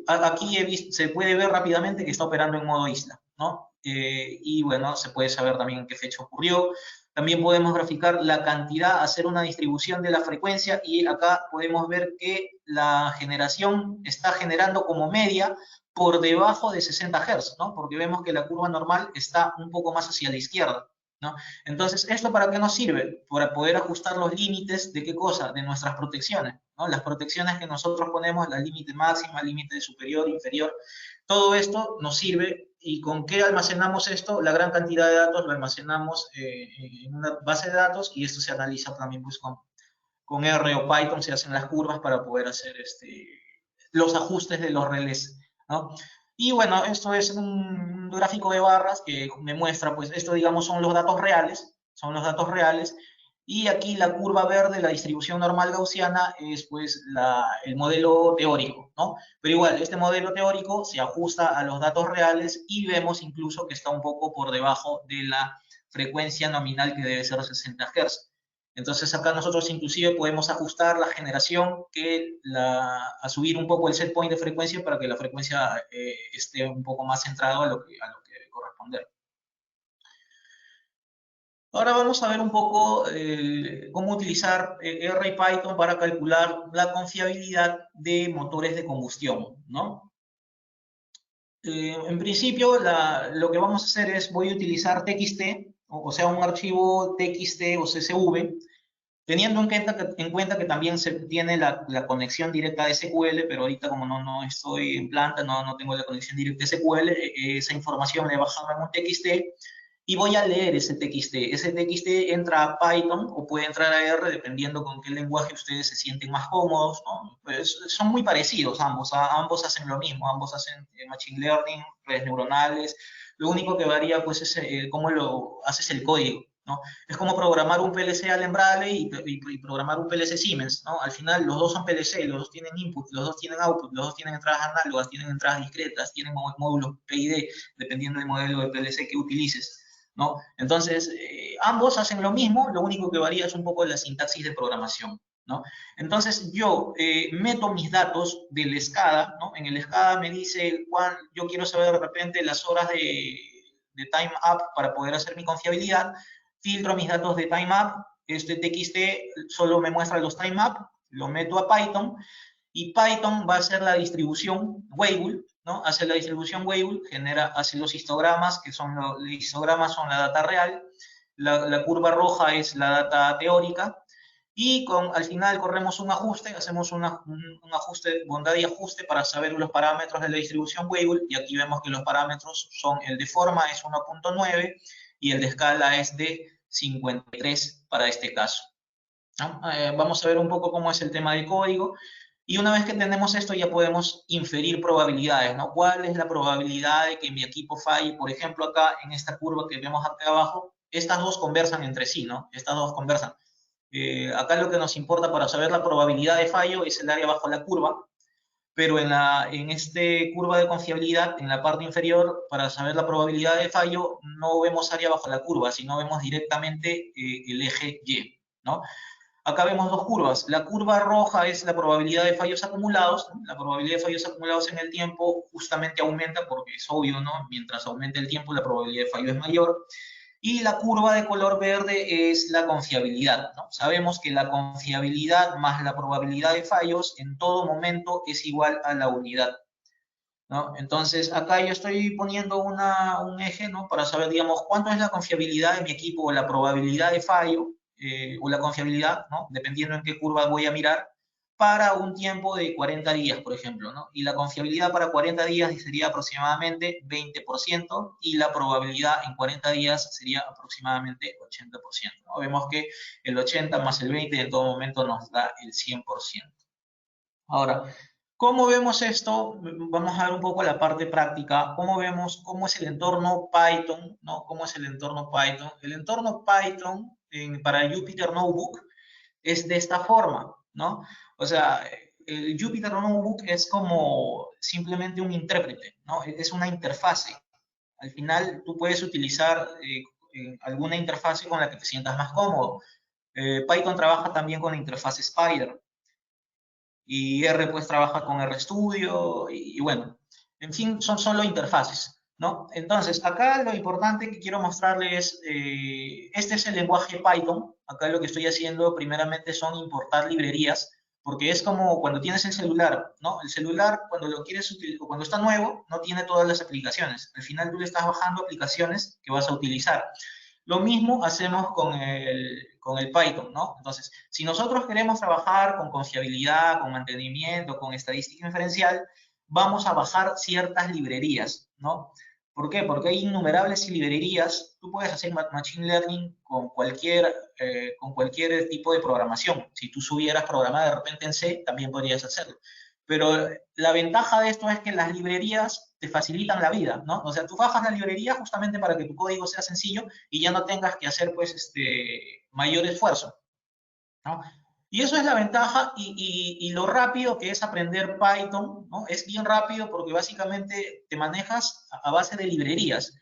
aquí se puede ver rápidamente que está operando en modo isla, ¿no? Y bueno, se puede saber también en qué fecha ocurrió. También podemos graficar la cantidad, hacer una distribución de la frecuencia, y acá podemos ver que la generación está generando como media por debajo de 60 Hz, ¿no? Porque vemos que la curva normal está un poco más hacia la izquierda, ¿no? Entonces, ¿esto para qué nos sirve? Para poder ajustar los límites de qué cosa, de nuestras protecciones, ¿no? Las protecciones que nosotros ponemos, la límite máxima, límite superior, inferior, todo esto nos sirve. ¿Y con qué almacenamos esto? La gran cantidad de datos lo almacenamos en una base de datos, y esto se analiza también pues, con R o Python, se hacen las curvas para poder hacer los ajustes de los relés, ¿no? Y bueno, esto es un gráfico de barras que me muestra, pues esto digamos son los datos reales, y aquí la curva verde, la distribución normal gaussiana, es pues el modelo teórico, ¿no? Pero igual, este modelo teórico se ajusta a los datos reales y vemos incluso que está un poco por debajo de la frecuencia nominal que debe ser 60 Hz. Entonces acá nosotros inclusive podemos ajustar la generación a subir un poco el set point de frecuencia para que la frecuencia esté un poco más centrado a lo que debe corresponder. Ahora vamos a ver un poco cómo utilizar R y Python para calcular la confiabilidad de motores de combustión, ¿no? En principio, lo que vamos a hacer es, voy a utilizar TXT, o sea, un archivo TXT o CSV, teniendo en cuenta que también se tiene la conexión directa de SQL, pero ahorita como no estoy en planta, no tengo la conexión directa de SQL, esa información la he bajado en un TXT, y voy a leer ese TXT. Ese TXT entra a Python o puede entrar a R, dependiendo con qué lenguaje ustedes se sienten más cómodos, ¿no? Pues son muy parecidos ambos, ambos hacen lo mismo, ambos hacen Machine Learning, redes neuronales. Lo único que varía pues es cómo lo haces el código, ¿no? Es como programar un PLC Allen Bradley y programar un PLC Siemens, ¿no? Al final los dos son PLC, los dos tienen input, los dos tienen output, los dos tienen entradas análogas, tienen entradas discretas, tienen módulos PID, dependiendo del modelo de PLC que utilices, ¿no? Entonces, ambos hacen lo mismo, lo único que varía es un poco la sintaxis de programación, ¿no? Entonces, yo meto mis datos del SCADA, ¿no? En el SCADA me dice, Juan, yo quiero saber de repente las horas de time up para poder hacer mi confiabilidad, filtro mis datos de time up, este TXT solo me muestra los time up, lo meto a Python, y Python va a hacer la distribución Weibull, ¿no? Hace la distribución Weibull, hace los histogramas, que son los histogramas son la data real, la curva roja es la data teórica, y al final corremos un ajuste, hacemos un ajuste, bondad y ajuste para saber los parámetros de la distribución Weibull, y aquí vemos que los parámetros son, el de forma es 1.9 y el de escala es de 53 para este caso, ¿no? Vamos a ver un poco cómo es el tema del código. Y una vez que tenemos esto, ya podemos inferir probabilidades, ¿no? ¿Cuál es la probabilidad de que mi equipo falle? Por ejemplo, acá en esta curva que vemos acá abajo, estas dos conversan entre sí, ¿no? Estas dos conversan. Acá lo que nos importa para saber la probabilidad de fallo es el área bajo la curva, pero en este curva de confiabilidad, en la parte inferior, para saber la probabilidad de fallo, no vemos área bajo la curva, sino vemos directamente el eje Y, ¿no? Acá vemos dos curvas. La curva roja es la probabilidad de fallos acumulados, ¿no? La probabilidad de fallos acumulados en el tiempo justamente aumenta porque es obvio, ¿no? Mientras aumente el tiempo, la probabilidad de fallo es mayor. Y la curva de color verde es la confiabilidad, ¿no? Sabemos que la confiabilidad más la probabilidad de fallos en todo momento es igual a la unidad, ¿no? Entonces, acá yo estoy poniendo un eje, ¿no? Para saber, digamos, cuánto es la confiabilidad de mi equipo o la probabilidad de fallo, o la confiabilidad, ¿no? Dependiendo en qué curva voy a mirar, para un tiempo de 40 días, por ejemplo, ¿no? Y la confiabilidad para 40 días sería aproximadamente 20%, y la probabilidad en 40 días sería aproximadamente 80%, ¿no? Vemos que el 80 más el 20 en todo momento nos da el 100%. Ahora, ¿cómo vemos esto? Vamos a ver un poco la parte práctica. ¿Cómo vemos cómo es el entorno Python, ¿no? ¿Cómo es el entorno Python? El entorno Python para Jupyter Notebook es de esta forma, ¿no? O sea, el Jupyter Notebook es como simplemente un intérprete, ¿no? Es una interfase. Al final, tú puedes utilizar alguna interfase con la que te sientas más cómodo. Python trabaja también con la interfaz Spider. Y R pues trabaja con RStudio y bueno, en fin, son solo interfaces, ¿no? Entonces, acá lo importante que quiero mostrarles, este es el lenguaje Python. Acá lo que estoy haciendo primeramente son importar librerías, porque es como cuando tienes el celular, ¿no? El celular, cuando lo quieres utilizar, cuando está nuevo, no tiene todas las aplicaciones. Al final tú le estás bajando aplicaciones que vas a utilizar. Lo mismo hacemos con el Python, ¿no? Entonces, si nosotros queremos trabajar con confiabilidad, con mantenimiento, con estadística inferencial, vamos a bajar ciertas librerías, ¿no? ¿Por qué? Porque hay innumerables librerías. Tú puedes hacer Machine Learning con cualquier tipo de programación. Si tú subieras programar de repente en C, también podrías hacerlo. Pero la ventaja de esto es que las librerías te facilitan la vida, ¿no? O sea, tú bajas la librería justamente para que tu código sea sencillo y ya no tengas que hacer, pues, mayor esfuerzo, ¿no? Y eso es la ventaja y lo rápido que es aprender Python, ¿no? Es bien rápido porque básicamente te manejas a base de librerías.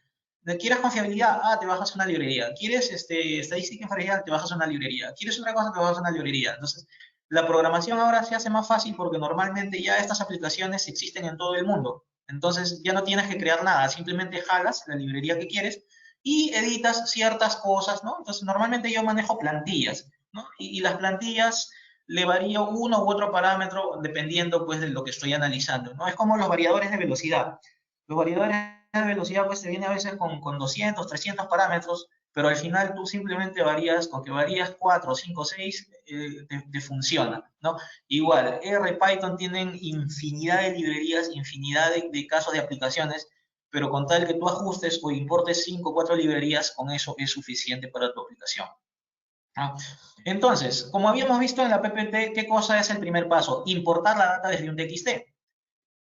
¿Quieres confiabilidad? Ah, te bajas una librería. ¿Quieres estadística inferencial? Te bajas una librería. ¿Quieres otra cosa? Te bajas una librería. Entonces, la programación ahora se hace más fácil porque normalmente ya estas aplicaciones existen en todo el mundo. Entonces, ya no tienes que crear nada. Simplemente jalas la librería que quieres y editas ciertas cosas, ¿no? Entonces, normalmente yo manejo plantillas, ¿no? Y las plantillas le varío uno u otro parámetro dependiendo, pues, de lo que estoy analizando, ¿no? Es como los variadores de velocidad. Los variadores de velocidad, pues, te viene a veces con 200, 300 parámetros, pero al final tú simplemente varías, con que varías 4, 5, 6, te funciona, ¿no? Igual, R, Python tienen infinidad de librerías, infinidad de casos de aplicaciones, pero con tal que tú ajustes o importes 5 o 4 librerías, con eso es suficiente para tu aplicación. ¿No? Entonces, como habíamos visto en la PPT, ¿qué cosa es el primer paso? Importar la data desde un TXT.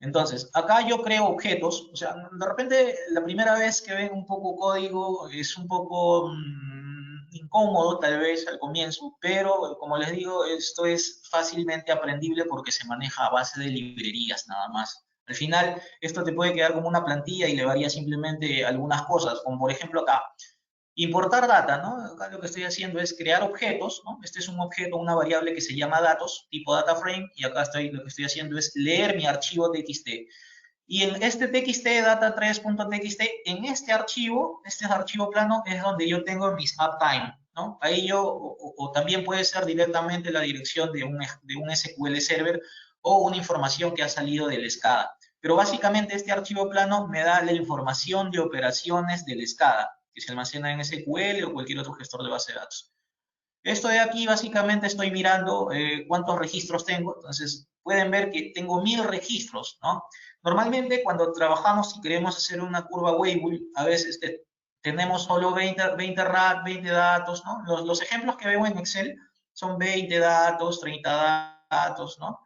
Entonces, acá yo creo objetos, o sea, de repente la primera vez que ven un poco código es un poco incómodo tal vez al comienzo, pero como les digo, esto es fácilmente aprendible porque se maneja a base de librerías nada más. Al final, esto te puede quedar como una plantilla y le varía simplemente algunas cosas, como por ejemplo acá, importar data, ¿no? Acá lo que estoy haciendo es crear objetos, ¿no? Este es un objeto, una variable que se llama datos, tipo data frame, y acá lo que estoy haciendo es leer mi archivo txt. Y en este txt, data3.txt, en este archivo plano, es donde yo tengo mis uptime, ¿no? Ahí yo, o también puede ser directamente la dirección de un SQL Server o una información que ha salido del SCADA. Pero básicamente este archivo plano me da la información de operaciones del SCADA, que se almacena en SQL o cualquier otro gestor de base de datos. Esto de aquí, básicamente estoy mirando cuántos registros tengo. Entonces, pueden ver que tengo 1000 registros, ¿no? Normalmente, cuando trabajamos y queremos hacer una curva Weibull, a veces tenemos solo 20 datos, ¿no? Los ejemplos que veo en Excel son 20 datos, 30 datos, ¿no?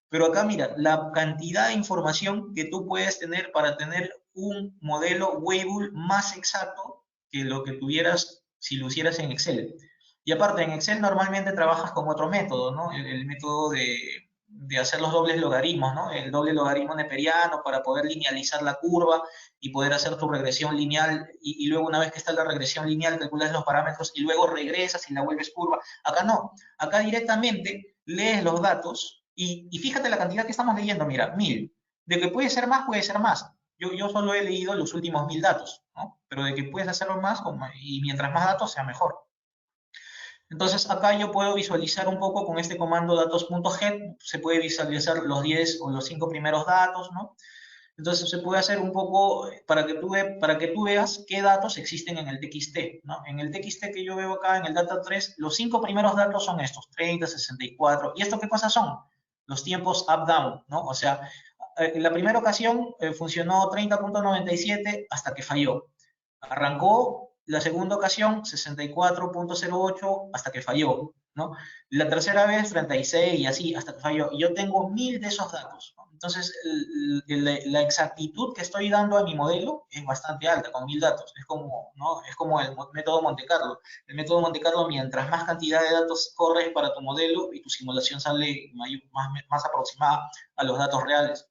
Pero acá, mira, la cantidad de información que tú puedes tener para tener un modelo Weibull más exacto que lo que tuvieras si lo hicieras en Excel. Y aparte, en Excel normalmente trabajas con otro método, ¿no? El método de hacer los dobles logaritmos, ¿no? El doble logaritmo neperiano para poder linealizar la curva y poder hacer tu regresión lineal y luego una vez que está la regresión lineal calculas los parámetros y luego regresas y la vuelves curva. Acá no, acá directamente lees los datos y fíjate la cantidad que estamos leyendo, mira, 1000. De que puede ser más, puede ser más. Yo solo he leído los últimos 1000 datos, ¿no? Pero de que puedes hacerlo más y mientras más datos sea mejor. Entonces acá yo puedo visualizar un poco con este comando datos.get, se puede visualizar los 10 o los 5 primeros datos, ¿no? Entonces se puede hacer un poco para que tú veas qué datos existen en el TXT, ¿no? En el TXT que yo veo acá, en el data 3, los 5 primeros datos son estos, 30, 64. ¿Y esto qué cosas son? Los tiempos up-down, ¿no? O sea, en la primera ocasión funcionó 30.97 hasta que falló. Arrancó la segunda ocasión 64.08 hasta que falló, ¿no? La tercera vez 36 y así hasta que falló. Y yo tengo 1000 de esos datos, ¿no? Entonces, la exactitud que estoy dando a mi modelo es bastante alta, con 1000 datos. Es como, ¿no? Es como el método Monte Carlo. El método Monte Carlo, mientras más cantidad de datos corres para tu modelo y tu simulación sale más aproximada a los datos reales.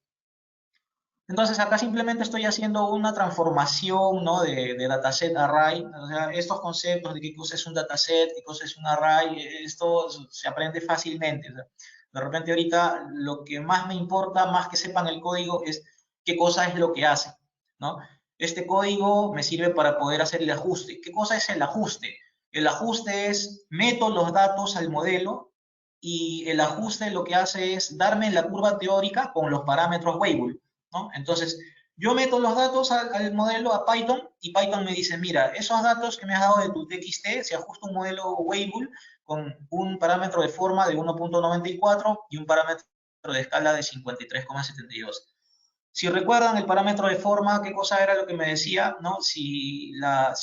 Entonces acá simplemente estoy haciendo una transformación, ¿no? de dataset array. O sea, estos conceptos de qué cosa es un dataset, qué cosa es un array, esto se aprende fácilmente. O sea, de repente ahorita lo que más me importa, más que sepan el código, es qué cosa es lo que hace, ¿no? Este código me sirve para poder hacer el ajuste. ¿Qué cosa es el ajuste? El ajuste es, meto los datos al modelo y el ajuste lo que hace es darme la curva teórica con los parámetros Weibull, ¿no? Entonces, Yo meto los datos al modelo, a Python, y Python me dice, mira, esos datos que me has dado de tu TXT se ajusta un modelo Weibull con un parámetro de forma de 1.94 y un parámetro de escala de 53,72. Si recuerdan el parámetro de forma, ¿qué cosa era lo que me decía? ¿No? Si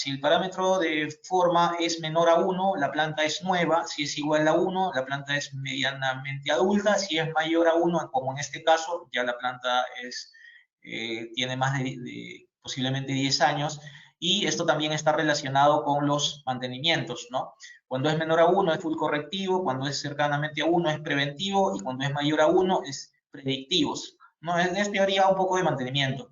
el parámetro de forma es menor a 1, la planta es nueva. Si es igual a 1, la planta es medianamente adulta. Si es mayor a 1, como en este caso, ya la planta tiene más de posiblemente 10 años. Y esto también está relacionado con los mantenimientos, ¿no? Cuando es menor a 1 es full correctivo, cuando es cercanamente a 1 es preventivo, y cuando es mayor a 1 es predictivos. No, es teoría un poco de mantenimiento.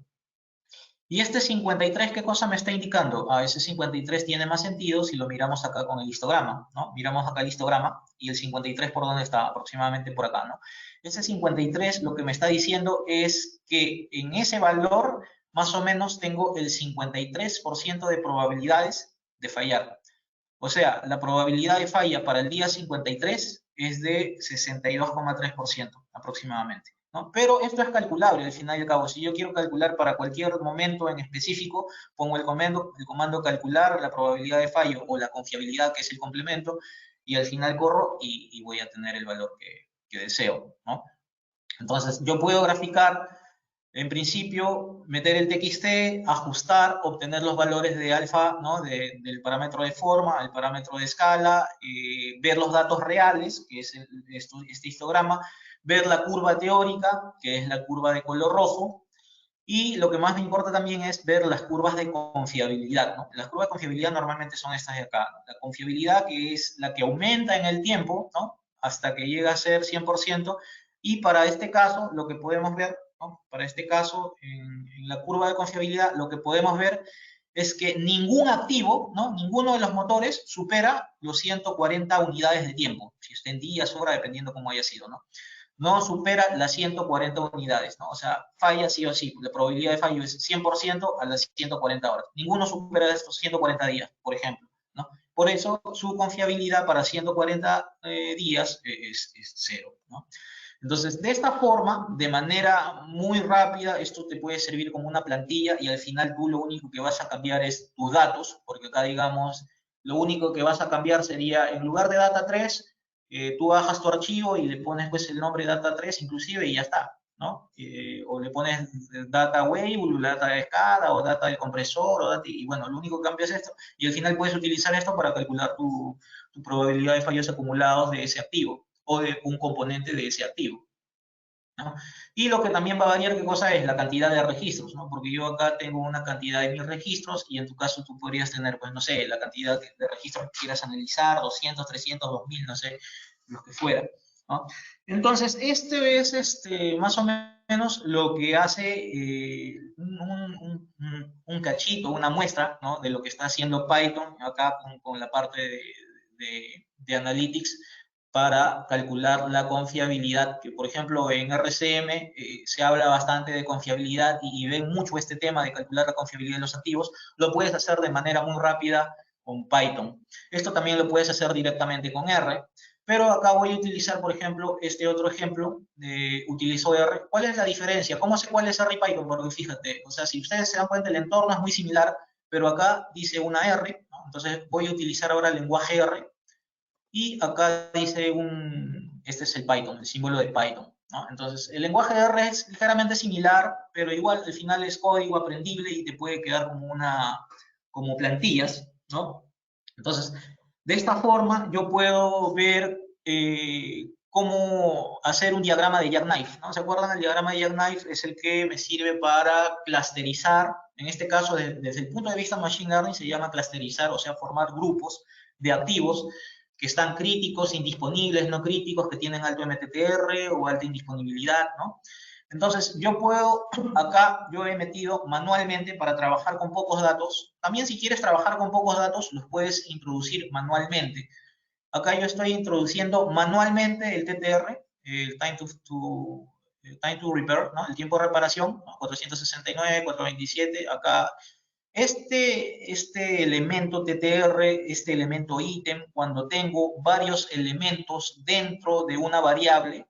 Y este 53, ¿qué cosa me está indicando? Ese 53 tiene más sentido si lo miramos acá con el histograma, ¿no? Miramos acá el histograma y el 53 por dónde está, aproximadamente por acá, ¿no? Ese 53 lo que me está diciendo es que en ese valor más o menos tengo el 53% de probabilidades de fallar. O sea, la probabilidad de falla para el día 53 es de 62,3% aproximadamente, ¿no? Pero esto es calculable al final y al cabo. Si yo quiero calcular para cualquier momento en específico, pongo el comando calcular, la probabilidad de fallo o la confiabilidad, que es el complemento, y al final corro y voy a tener el valor que deseo, ¿no? Entonces, yo puedo graficar, en principio, meter el TXT, ajustar, obtener los valores de alfa, ¿no? Del parámetro de forma, el parámetro de escala, ver los datos reales, que es este histograma, ver la curva teórica, que es la curva de color rojo, y lo que más me importa también es ver las curvas de confiabilidad, ¿no? Las curvas de confiabilidad normalmente son estas de acá. La confiabilidad, que es la que aumenta en el tiempo, ¿no? Hasta que llega a ser 100%, y para este caso, lo que podemos ver, ¿no? Para este caso, en la curva de confiabilidad, lo que podemos ver es que ningún activo, ¿no? Ninguno de los motores supera los 140 unidades de tiempo, si está en días, horas, dependiendo cómo haya sido, ¿no? No supera las 140 unidades, ¿no? O sea, falla sí o sí. La probabilidad de fallo es 100% a las 140 horas. Ninguno supera estos 140 días, por ejemplo, ¿no? Por eso su confiabilidad para 140 días es cero, ¿no? Entonces, de esta forma, de manera muy rápida, esto te puede servir como una plantilla y al final tú lo único que vas a cambiar es tus datos, porque acá, digamos, lo único que vas a cambiar sería, en lugar de data 3, tú bajas tu archivo y le pones pues el nombre data 3 inclusive y ya está, ¿no? O le pones data Weibull, data de escala, o data del compresor, y bueno, lo único que cambia es esto, y al final puedes utilizar esto para calcular tu probabilidad de fallos acumulados de ese activo, o de un componente de ese activo, ¿no? Y lo que también va a variar, ¿qué cosa es? La cantidad de registros, ¿no? Porque yo acá tengo una cantidad de 1000 registros y en tu caso tú podrías tener, pues no sé, la cantidad de registros que quieras analizar, 200, 300, 2000, no sé, los que fueran, ¿no? Entonces, este es más o menos lo que hace un cachito, una muestra, ¿no? De lo que está haciendo Python acá con la parte de Analytics, para calcular la confiabilidad, que por ejemplo en RCM se habla bastante de confiabilidad y ven mucho este tema de calcular la confiabilidad de los activos. Lo puedes hacer de manera muy rápida con Python. Esto también lo puedes hacer directamente con R, pero acá voy a utilizar, por ejemplo, este otro ejemplo, utilizo R. ¿Cuál es la diferencia? ¿Cómo sé cuál es R y Python? Porque fíjate, o sea, si ustedes se dan cuenta, el entorno es muy similar, pero acá dice una R, ¿no? Entonces voy a utilizar ahora el lenguaje R, y acá dice este es el Python, el símbolo de Python, ¿no? Entonces, el lenguaje de R es ligeramente similar, pero igual al final es código aprendible y te puede quedar como plantillas, ¿no? Entonces, de esta forma yo puedo ver cómo hacer un diagrama de Jackknife, ¿no? ¿Se acuerdan? El diagrama de Jackknife es el que me sirve para clusterizar, en este caso desde el punto de vista Machine Learning se llama clusterizar, o sea, formar grupos de activos que están críticos, indisponibles, no críticos, que tienen alto MTTR o alta indisponibilidad, ¿no? Entonces, yo puedo, acá yo he metido manualmente para trabajar con pocos datos. También si quieres trabajar con pocos datos, los puedes introducir manualmente. Acá yo estoy introduciendo manualmente el TTR, el time to repair, ¿no? El tiempo de reparación, ¿no? 469, 427, acá. Este elemento TTR, este elemento ítem, cuando tengo varios elementos dentro de una variable,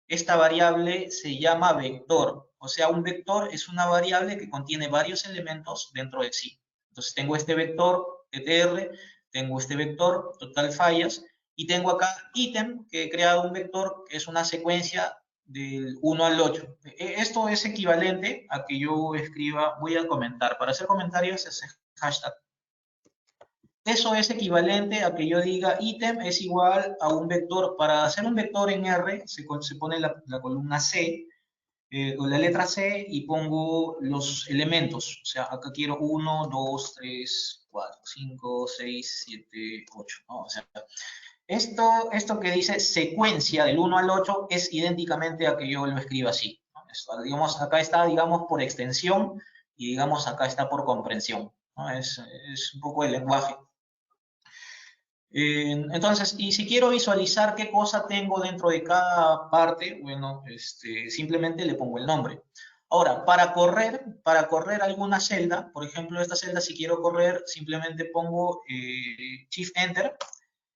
esta variable se llama vector. O sea, un vector es una variable que contiene varios elementos dentro de sí. Entonces tengo este vector TTR, tengo este vector total fallas, y tengo acá ítem, que he creado un vector que es una secuencia del 1 al 8. Esto es equivalente a que yo escriba, voy a comentar. Para hacer comentarios es hashtag. Eso es equivalente a que yo diga ítem es igual a un vector. Para hacer un vector en R se pone la columna C, o la letra C, y pongo los elementos. O sea, acá quiero 1, 2, 3, 4, 5, 6, 7, 8. ¿no? O sea, esto que dice secuencia del 1 al 8 es idénticamente a que yo lo escriba así. ¿no? Digamos, acá está, digamos, por extensión, y digamos, acá está por comprensión. ¿no? Es un poco el lenguaje. Entonces, y si quiero visualizar qué cosa tengo dentro de cada parte, bueno, simplemente le pongo el nombre. Ahora, para correr alguna celda, por ejemplo, esta celda, si quiero correr, simplemente pongo Shift Enter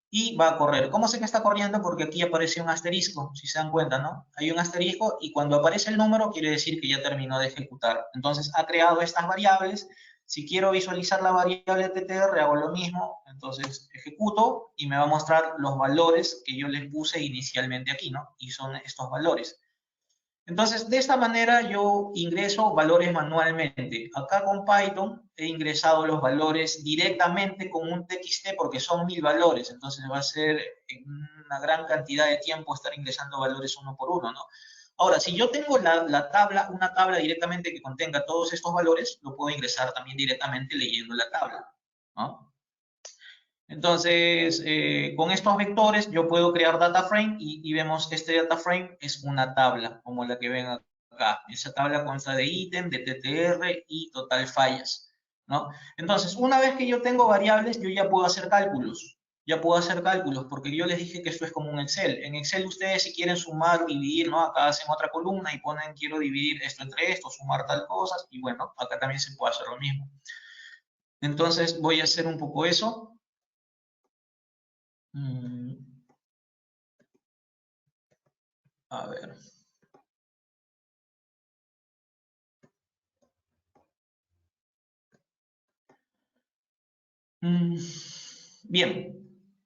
y va a correr. ¿Cómo sé que está corriendo? Porque aquí aparece un asterisco, si se dan cuenta, ¿no? Hay un asterisco y cuando aparece el número quiere decir que ya terminó de ejecutar. Entonces, ha creado estas variables. Si quiero visualizar la variable TTR, hago lo mismo, entonces ejecuto y me va a mostrar los valores que yo les puse inicialmente aquí, ¿no? Y son estos valores. Entonces, de esta manera yo ingreso valores manualmente. Acá con Python he ingresado los valores directamente con un TXT porque son 1000 valores, entonces va a ser una gran cantidad de tiempo estar ingresando valores uno por uno, ¿no? Ahora, si yo tengo una tabla directamente que contenga todos estos valores, lo puedo ingresar también directamente leyendo la tabla, ¿no? Entonces, con estos vectores yo puedo crear data frame y vemos que este data frame es una tabla, como la que ven acá. Esa tabla consta de ítem, de TTR y total fallas, ¿no? Entonces, una vez que yo tengo variables, yo ya puedo hacer cálculos. Ya puedo hacer cálculos, porque yo les dije que esto es como un Excel. En Excel ustedes si quieren sumar, dividir, ¿no? Acá hacen otra columna y ponen quiero dividir esto entre esto, sumar tal cosas, y bueno, acá también se puede hacer lo mismo. Entonces voy a hacer un poco eso. A ver. Bien.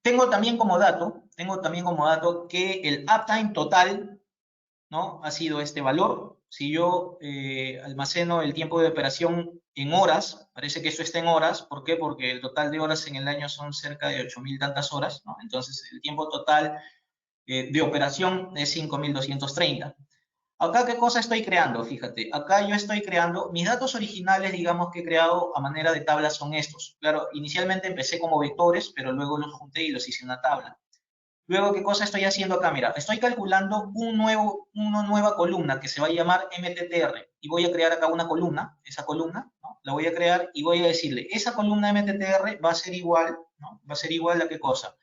Tengo también como dato que el uptime total, ¿no? Ha sido este valor. Si yo almaceno el tiempo de operación en horas, parece que eso está en horas. ¿Por qué? Porque el total de horas en el año son cerca de 8000 tantas horas, ¿no? Entonces, el tiempo total de operación es 5230. Acá, ¿qué cosa estoy creando? Fíjate, acá yo estoy creando, mis datos originales, digamos, que he creado a manera de tablas son estos. Claro, inicialmente empecé como vectores, pero luego los junté y los hice una tabla. Luego, ¿qué cosa estoy haciendo acá? Mira, estoy calculando una nueva columna que se va a llamar MTTR. Y voy a crear acá una columna, esa columna, ¿no? La voy a crear y voy a decirle, esa columna MTTR va a ser igual, ¿no? Va a ser igual a ¿qué cosa?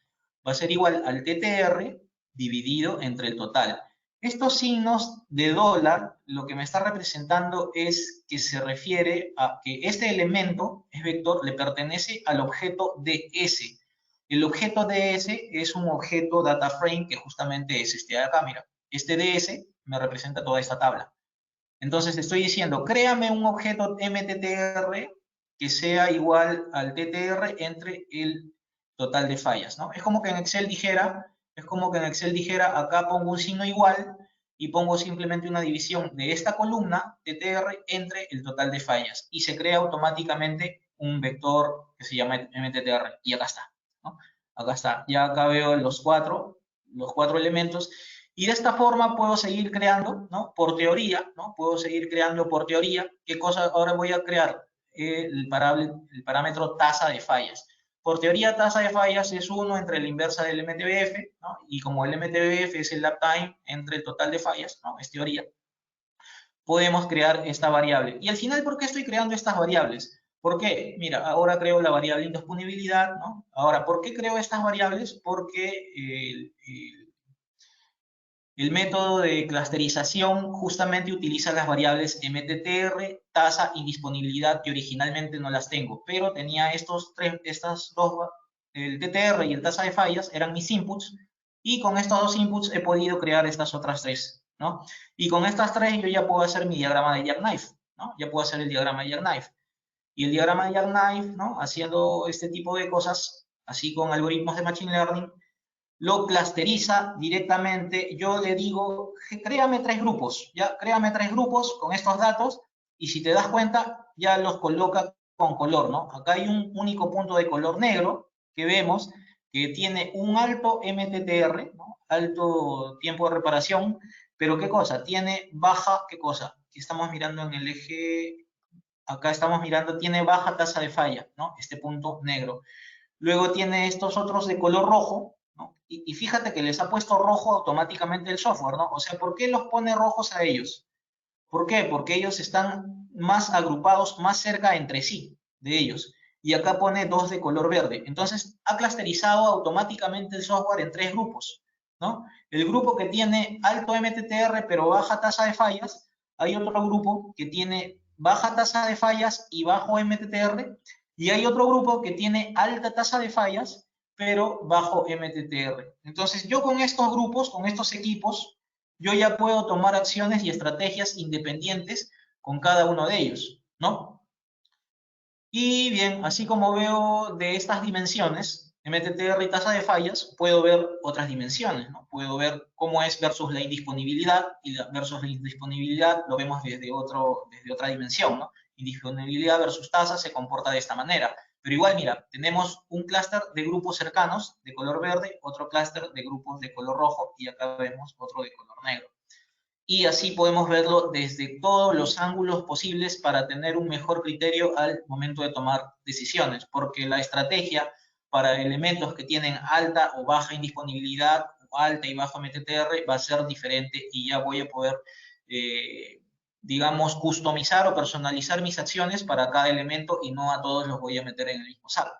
Va a ser igual al TTR dividido entre el total. Estos signos de dólar, lo que me está representando es que se refiere a que este elemento, es vector, le pertenece al objeto DS. El objeto DS es un objeto data frame que justamente es este de acá, mira. Este DS me representa toda esta tabla. Entonces estoy diciendo, créame un objeto MTTR que sea igual al TTR entre el total de fallas, ¿no? Es como que en Excel dijera, acá pongo un signo igual y pongo simplemente una división de esta columna TTR entre el total de fallas y se crea automáticamente un vector que se llama MTTR y acá está, ¿no? Acá está, ya acá veo los cuatro elementos y de esta forma puedo seguir creando, ¿no? Por teoría, ¿no? Puedo seguir creando por teoría. ¿Qué cosa ahora voy a crear? El parámetro tasa de fallas. Por teoría, tasa de fallas es 1 entre la inversa del MTBF, ¿no? Y como el MTBF es el uptime entre el total de fallas, ¿no? Es teoría. Podemos crear esta variable. Y al final, ¿por qué estoy creando estas variables? ¿Por qué? Mira, ahora creo la variable indisponibilidad, ¿no? Ahora, ¿por qué creo estas variables? Porque el método de clusterización justamente utiliza las variables MTTR, tasa y disponibilidad, que originalmente no las tengo, pero tenía estas dos, el TTR y el tasa de fallas, eran mis inputs, y con estos dos inputs he podido crear estas otras tres ¿no? Y con estas tres yo ya puedo hacer mi diagrama de jackknife, ¿no? Ya puedo hacer el diagrama de jackknife. Y el diagrama de jackknife, ¿no? Haciendo este tipo de cosas, así con algoritmos de Machine Learning, lo clusteriza directamente. Yo le digo, créame 3 grupos, ya, créame 3 grupos con estos datos, y si te das cuenta, ya los coloca con color, ¿no? Acá hay un único punto de color negro que vemos que tiene un alto MTTR, ¿no? Alto tiempo de reparación, pero ¿qué cosa? Tiene baja, ¿qué cosa? Aquí estamos mirando en el eje, acá estamos mirando, tiene baja tasa de falla, ¿no? Este punto negro. Luego tiene estos otros de color rojo, ¿no? Y fíjate que les ha puesto rojo automáticamente el software, ¿no? O sea, ¿por qué los pone rojos a ellos? ¿Por qué? Porque ellos están más agrupados, más cerca entre sí, de ellos. Y acá pone 2 de color verde. Entonces, ha clusterizado automáticamente el software en 3 grupos, ¿no? El grupo que tiene alto MTTR pero baja tasa de fallas, hay otro grupo que tiene baja tasa de fallas y bajo MTTR, y hay otro grupo que tiene alta tasa de fallas pero bajo MTTR. Entonces, yo con estos grupos, con estos equipos, yo ya puedo tomar acciones y estrategias independientes con cada uno de ellos, ¿no? Y bien, así como veo de estas dimensiones, MTTR y tasa de fallas, puedo ver otras dimensiones, ¿no? Puedo ver cómo es versus la indisponibilidad, y versus la indisponibilidad lo vemos desde otra dimensión, ¿no? Indisponibilidad versus tasa se comporta de esta manera. Pero igual, mira, tenemos un clúster de grupos cercanos de color verde, otro clúster de grupos de color rojo, y acá vemos otro de color negro. Y así podemos verlo desde todos los ángulos posibles para tener un mejor criterio al momento de tomar decisiones, porque la estrategia para elementos que tienen alta o baja indisponibilidad, o alta y baja MTTR, va a ser diferente, y ya voy a poder, digamos, customizar o personalizar mis acciones para cada elemento, y no a todos los voy a meter en el mismo saco.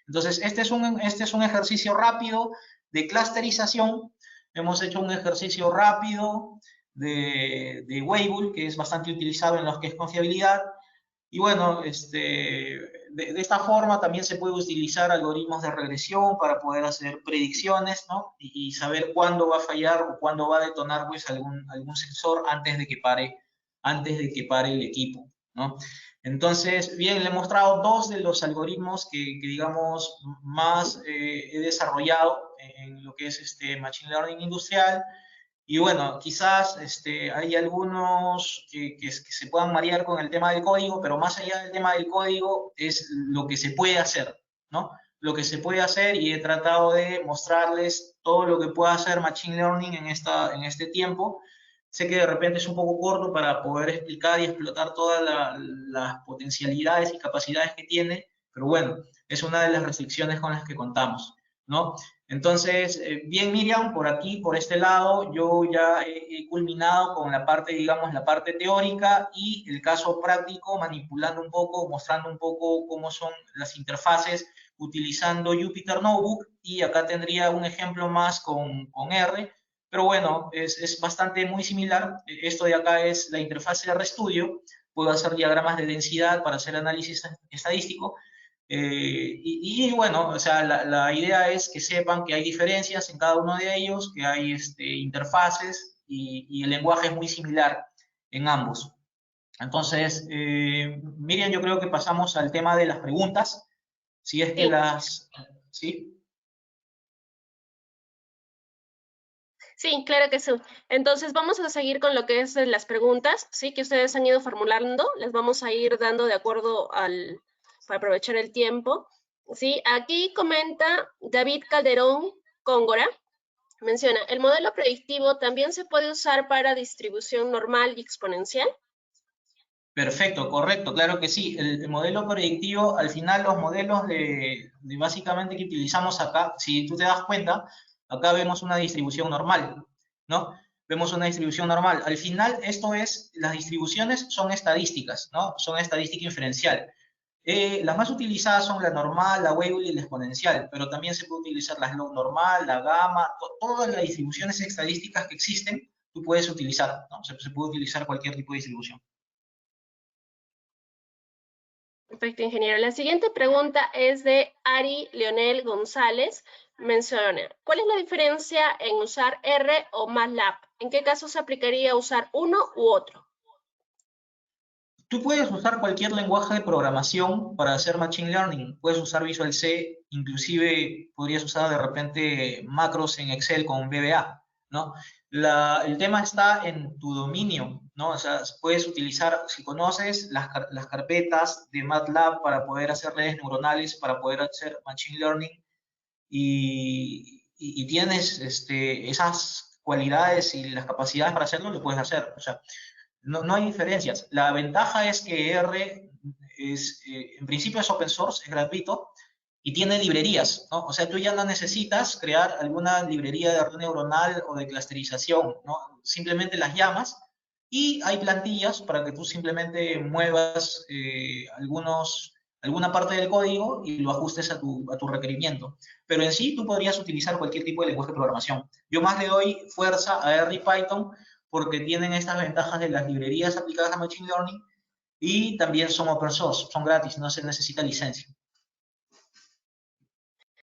Entonces, este es un ejercicio rápido de clusterización. Hemos hecho un ejercicio rápido de Weibull, que es bastante utilizado en lo que es confiabilidad. Y bueno, de esta forma también se puede utilizar algoritmos de regresión para poder hacer predicciones, ¿no? Y saber cuándo va a fallar o cuándo va a detonar, pues, algún sensor antes de que pare el equipo, ¿no? Entonces, bien, le he mostrado 2 de los algoritmos que digamos, más he desarrollado en lo que es Machine Learning industrial. Y bueno, quizás hay algunos que se puedan marear con el tema del código, pero más allá del tema del código es lo que se puede hacer, ¿no? Lo que se puede hacer, y he tratado de mostrarles todo lo que puede hacer Machine Learning en este tiempo. Sé que de repente es un poco corto para poder explicar y explotar todas las potencialidades y capacidades que tiene, pero bueno, es una de las restricciones con las que contamos, ¿no? Entonces, bien, Miriam, por aquí, por este lado, yo ya he culminado con la parte, digamos, la parte teórica, y el caso práctico, manipulando un poco, mostrando un poco cómo son las interfaces utilizando Jupyter Notebook, y acá tendría un ejemplo más con R, pero bueno, es bastante muy similar. Esto de acá es la interfaz de RStudio. Puedo hacer diagramas de densidad para hacer análisis estadístico. Y bueno, o sea, la idea es que sepan que hay diferencias en cada uno de ellos, que hay interfaces, y el lenguaje es muy similar en ambos. Entonces, Miriam, yo creo que pasamos al tema de las preguntas. Si es que ¿Sí? Sí, claro que sí. Entonces vamos a seguir con lo que es las preguntas, ¿sí? Que ustedes han ido formulando. Les vamos a ir dando de acuerdo para aprovechar el tiempo. Sí, aquí comenta David Calderón Góngora. Menciona, ¿el modelo predictivo también se puede usar para distribución normal y exponencial? Perfecto, correcto, claro que sí. El modelo predictivo, al final los modelos de básicamente que utilizamos acá, si tú te das cuenta, acá vemos una distribución normal, ¿no? Vemos una distribución normal. Al final, las distribuciones son estadísticas, ¿no? Son estadística inferencial. Las más utilizadas son la normal, la Weibull y la exponencial, pero también se puede utilizar la log normal, la gamma, todas las distribuciones estadísticas que existen, tú puedes utilizar, ¿no? Se puede utilizar cualquier tipo de distribución. Perfecto, ingeniero. La siguiente pregunta es de Ari Leonel González. menciona, ¿cuál es la diferencia en usar R o MATLAB? ¿En qué caso se aplicaría usar uno u otro? Tú puedes usar cualquier lenguaje de programación para hacer Machine Learning. Puedes usar Visual C, inclusive podrías usar de repente macros en Excel con VBA, ¿no? El tema está en tu dominio, ¿no? O sea, puedes utilizar, si conoces, las carpetas de MATLAB para poder hacer redes neuronales, para poder hacer Machine Learning, y tienes esas cualidades y las capacidades para hacerlo, lo puedes hacer. O sea, no hay diferencias. La ventaja es que R en principio es open source, es gratuito, y tiene librerías, ¿no? O sea, tú ya no necesitas crear alguna librería de red neuronal o de clusterización, ¿no? Simplemente las llamas y hay plantillas para que tú simplemente muevas alguna parte del código y lo ajustes a tu requerimiento. Pero en sí tú podrías utilizar cualquier tipo de lenguaje de programación. Yo más le doy fuerza a R y Python porque tienen estas ventajas de las librerías aplicadas a Machine Learning y también son open source, son gratis, no se necesita licencia.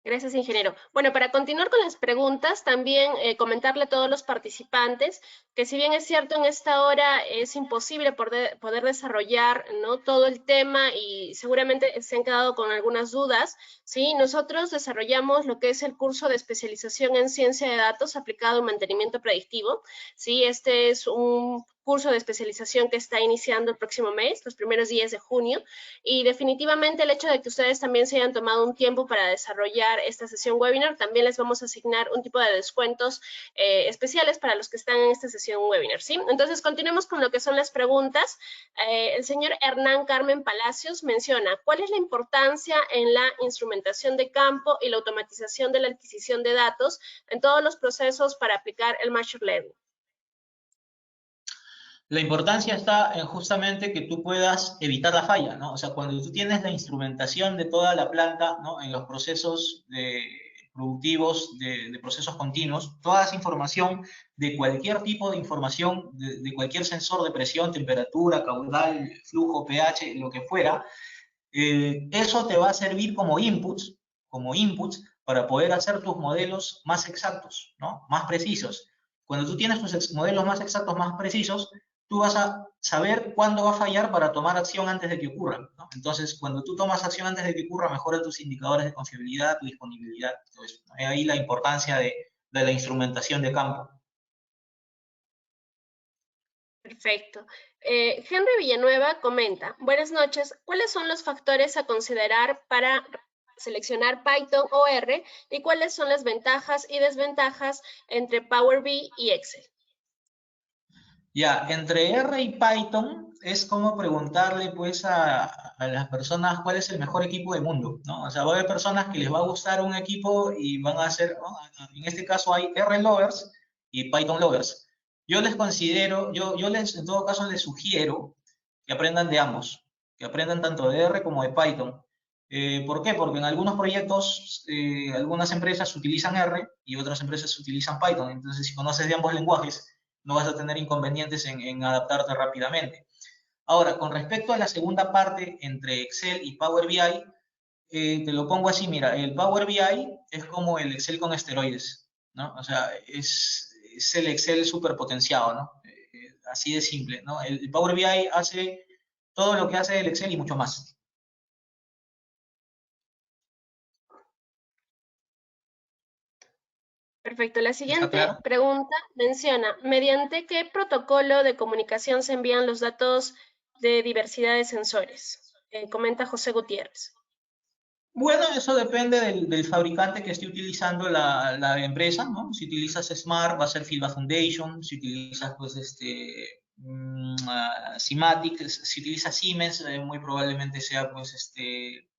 Gracias, ingeniero. Bueno, para continuar con las preguntas, también comentarle a todos los participantes que si bien es cierto en esta hora es imposible poder desarrollar, ¿no?, todo el tema y seguramente se han quedado con algunas dudas, ¿sí? Nosotros desarrollamos lo que es el curso de especialización en ciencia de datos aplicado en mantenimiento predictivo, ¿sí? Este es un curso de especialización que está iniciando el próximo mes, los primeros días de junio, y definitivamente el hecho de que ustedes también se hayan tomado un tiempo para desarrollar esta sesión webinar, también les vamos a asignar un tipo de descuentos especiales para los que están en esta sesión webinar, ¿sí? Entonces, continuemos con lo que son las preguntas. El señor Hernán Carmen Palacios menciona, ¿cuál es la importancia en la instrumentación de campo y la automatización de la adquisición de datos en todos los procesos para aplicar el Machine Learning? La importancia está en justamente que tú puedas evitar la falla, ¿no? O sea, cuando tú tienes la instrumentación de toda la planta, ¿no?, en los procesos productivos, de procesos continuos, toda esa información, de cualquier tipo de información, de cualquier sensor de presión, temperatura, caudal, flujo, pH, lo que fuera, eso te va a servir como inputs para poder hacer tus modelos más exactos, ¿no?, más precisos. Cuando tú tienes tus modelos más exactos, más precisos, tú vas a saber cuándo va a fallar para tomar acción antes de que ocurra, ¿no? Entonces, cuando tú tomas acción antes de que ocurra, mejora tus indicadores de confiabilidad, tu disponibilidad, todo eso, ¿no? Ahí la importancia de la instrumentación de campo. Perfecto. Henry Villanueva comenta, buenas noches, ¿cuáles son los factores a considerar para seleccionar Python o R y cuáles son las ventajas y desventajas entre Power BI y Excel? Ya, entre R y Python es como preguntarle pues a las personas cuál es el mejor equipo del mundo, ¿no? O sea, va a haber personas que les va a gustar un equipo y van a hacer, ¿no? En este caso hay R lovers y Python lovers. Yo les considero, en todo caso les sugiero que aprendan de ambos, que aprendan tanto de R como de Python. ¿Por qué? Porque en algunos proyectos, algunas empresas utilizan R y otras empresas utilizan Python. Entonces, si conoces de ambos lenguajes, no vas a tener inconvenientes en adaptarte rápidamente. Ahora, con respecto a la segunda parte entre Excel y Power BI, te lo pongo así, mira, el Power BI es como el Excel con esteroides, ¿no? O sea, es el Excel superpotenciado, ¿no? Así de simple, ¿no? El Power BI hace todo lo que hace el Excel y mucho más. Perfecto. La siguiente pregunta menciona, ¿mediante qué protocolo de comunicación se envían los datos de diversidad de sensores? Comenta José Gutiérrez. Bueno, eso depende del fabricante que esté utilizando la empresa, ¿no? Si utilizas Smart, va a ser Filba Foundation. Si utilizas, pues, Simatic, si utilizas Siemens, muy probablemente sea, pues,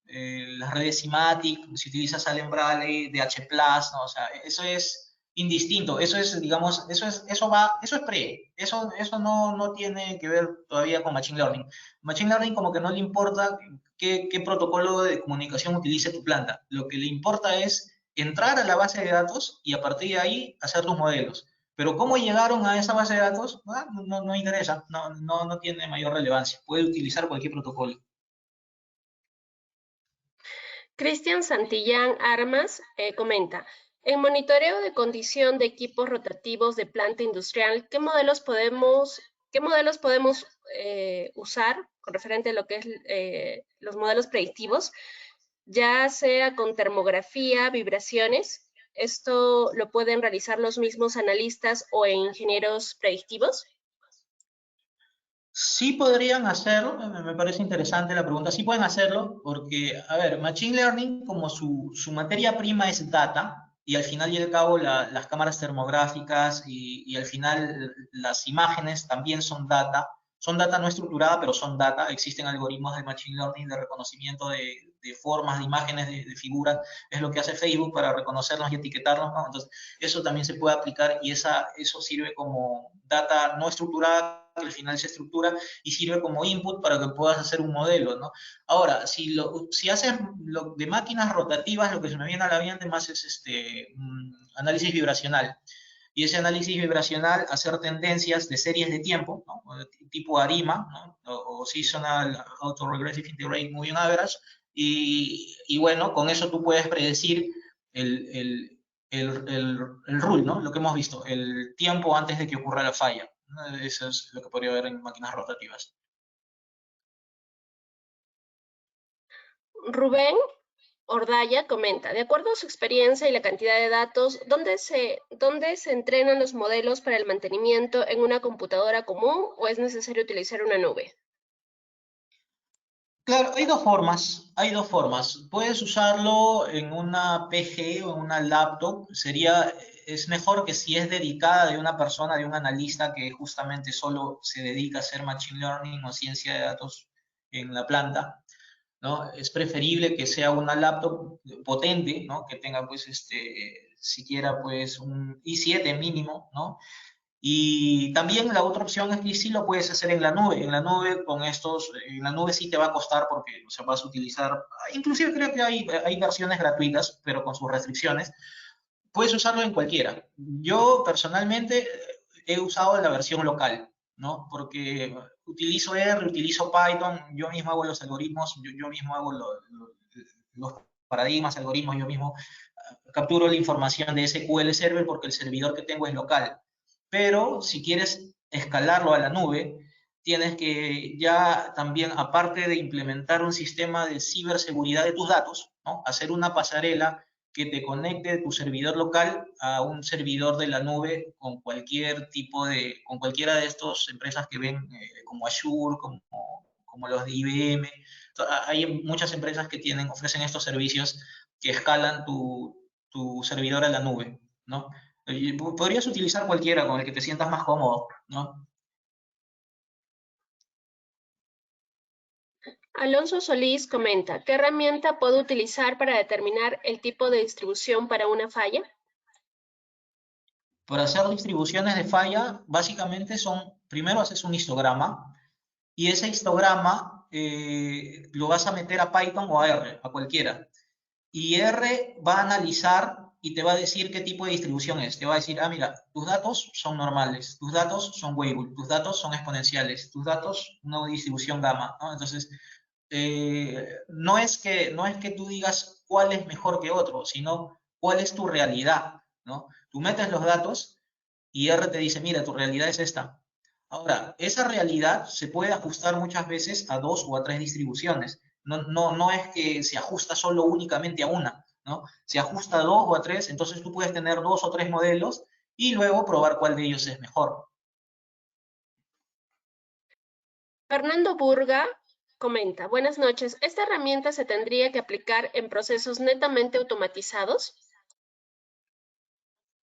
las redes Simatic. Si utilizas Allen Bradley, DH+, ¿no? O sea, eso es indistinto. Eso es, digamos, eso es pre. Eso no tiene que ver todavía con Machine Learning. Machine Learning como que no le importa qué protocolo de comunicación utilice tu planta. Lo que le importa es entrar a la base de datos y a partir de ahí hacer tus modelos. Pero cómo llegaron a esa base de datos, no interesa, no tiene mayor relevancia. Puede utilizar cualquier protocolo. Cristian Santillán Armas comenta, en monitoreo de condición de equipos rotativos de planta industrial, ¿qué modelos podemos usar con referente a lo que es los modelos predictivos, ya sea con termografía, vibraciones? ¿Esto lo pueden realizar los mismos analistas o ingenieros predictivos? Sí podrían hacerlo, me parece interesante la pregunta, sí pueden hacerlo porque, a ver, Machine Learning como su materia prima es data, y al final y al cabo las cámaras termográficas y al final las imágenes también son data no estructurada, pero son data, existen algoritmos de Machine Learning de reconocimiento de formas, de imágenes, de figuras, es lo que hace Facebook para reconocernos y etiquetarnos, ¿no? Entonces, eso también se puede aplicar y eso sirve como data no estructurada, que al final se estructura y sirve como input para que puedas hacer un modelo, ¿no? Ahora, si haces lo de máquinas rotativas, lo que se me viene a la mente más es análisis vibracional. Y ese análisis vibracional, hacer tendencias de series de tiempo, ¿no? Tipo ARIMA, ¿no? o Seasonal Autoregressive Integrated Moving Average, y bueno, con eso tú puedes predecir el rule, ¿no? Lo que hemos visto, el tiempo antes de que ocurra la falla. Eso es lo que podría haber en máquinas rotativas. Rubén Ordaya comenta, de acuerdo a su experiencia y la cantidad de datos, ¿dónde se entrenan los modelos para el mantenimiento en una computadora común o es necesario utilizar una nube? Claro, hay dos formas. Puedes usarlo en una PC o en una laptop. Es mejor que si es dedicada de una persona, de un analista que justamente solo se dedica a hacer machine learning o ciencia de datos en la planta, ¿no? Es preferible que sea una laptop potente, ¿no? Que tenga, pues, siquiera, pues, un i7 mínimo, ¿no? Y también la otra opción es que sí lo puedes hacer en la nube. En la nube en la nube sí te va a costar porque, o sea, vas a utilizar, inclusive creo que hay versiones gratuitas, pero con sus restricciones. Puedes usarlo en cualquiera. Yo personalmente he usado la versión local, ¿no? Porque utilizo R, utilizo Python, yo mismo hago los algoritmos, yo mismo hago los paradigmas, algoritmos, yo mismo capturo la información de SQL Server porque el servidor que tengo es local. Pero si quieres escalarlo a la nube, tienes que ya también, aparte de implementar un sistema de ciberseguridad de tus datos, ¿no? Hacer una pasarela que te conecte tu servidor local a un servidor de la nube con con cualquiera de estas empresas que ven como Azure, como los de IBM. Hay muchas empresas que ofrecen estos servicios que escalan tu servidor a la nube, ¿no? Podrías utilizar cualquiera con el que te sientas más cómodo, ¿no? Alonso Solís comenta, ¿qué herramienta puedo utilizar para determinar el tipo de distribución para una falla? Para hacer distribuciones de falla, básicamente primero haces un histograma, y ese histograma lo vas a meter a Python o a R, a cualquiera. Y R va a analizar y te va a decir qué tipo de distribución es. Te va a decir, ah, mira, tus datos son normales, tus datos son Weibull, tus datos son exponenciales, tus datos una distribución gamma, ¿no? Entonces, no es que tú digas cuál es mejor que otro, sino cuál es tu realidad, ¿no? Tú metes los datos y R te dice, mira, tu realidad es esta. Ahora, esa realidad se puede ajustar muchas veces a 2 o a 3 distribuciones. No es que se ajusta solo únicamente a una, ¿no? Se ajusta a 2 o a 3, entonces tú puedes tener 2 o 3 modelos y luego probar cuál de ellos es mejor. Fernando Burga comenta, buenas noches, ¿esta herramienta se tendría que aplicar en procesos netamente automatizados?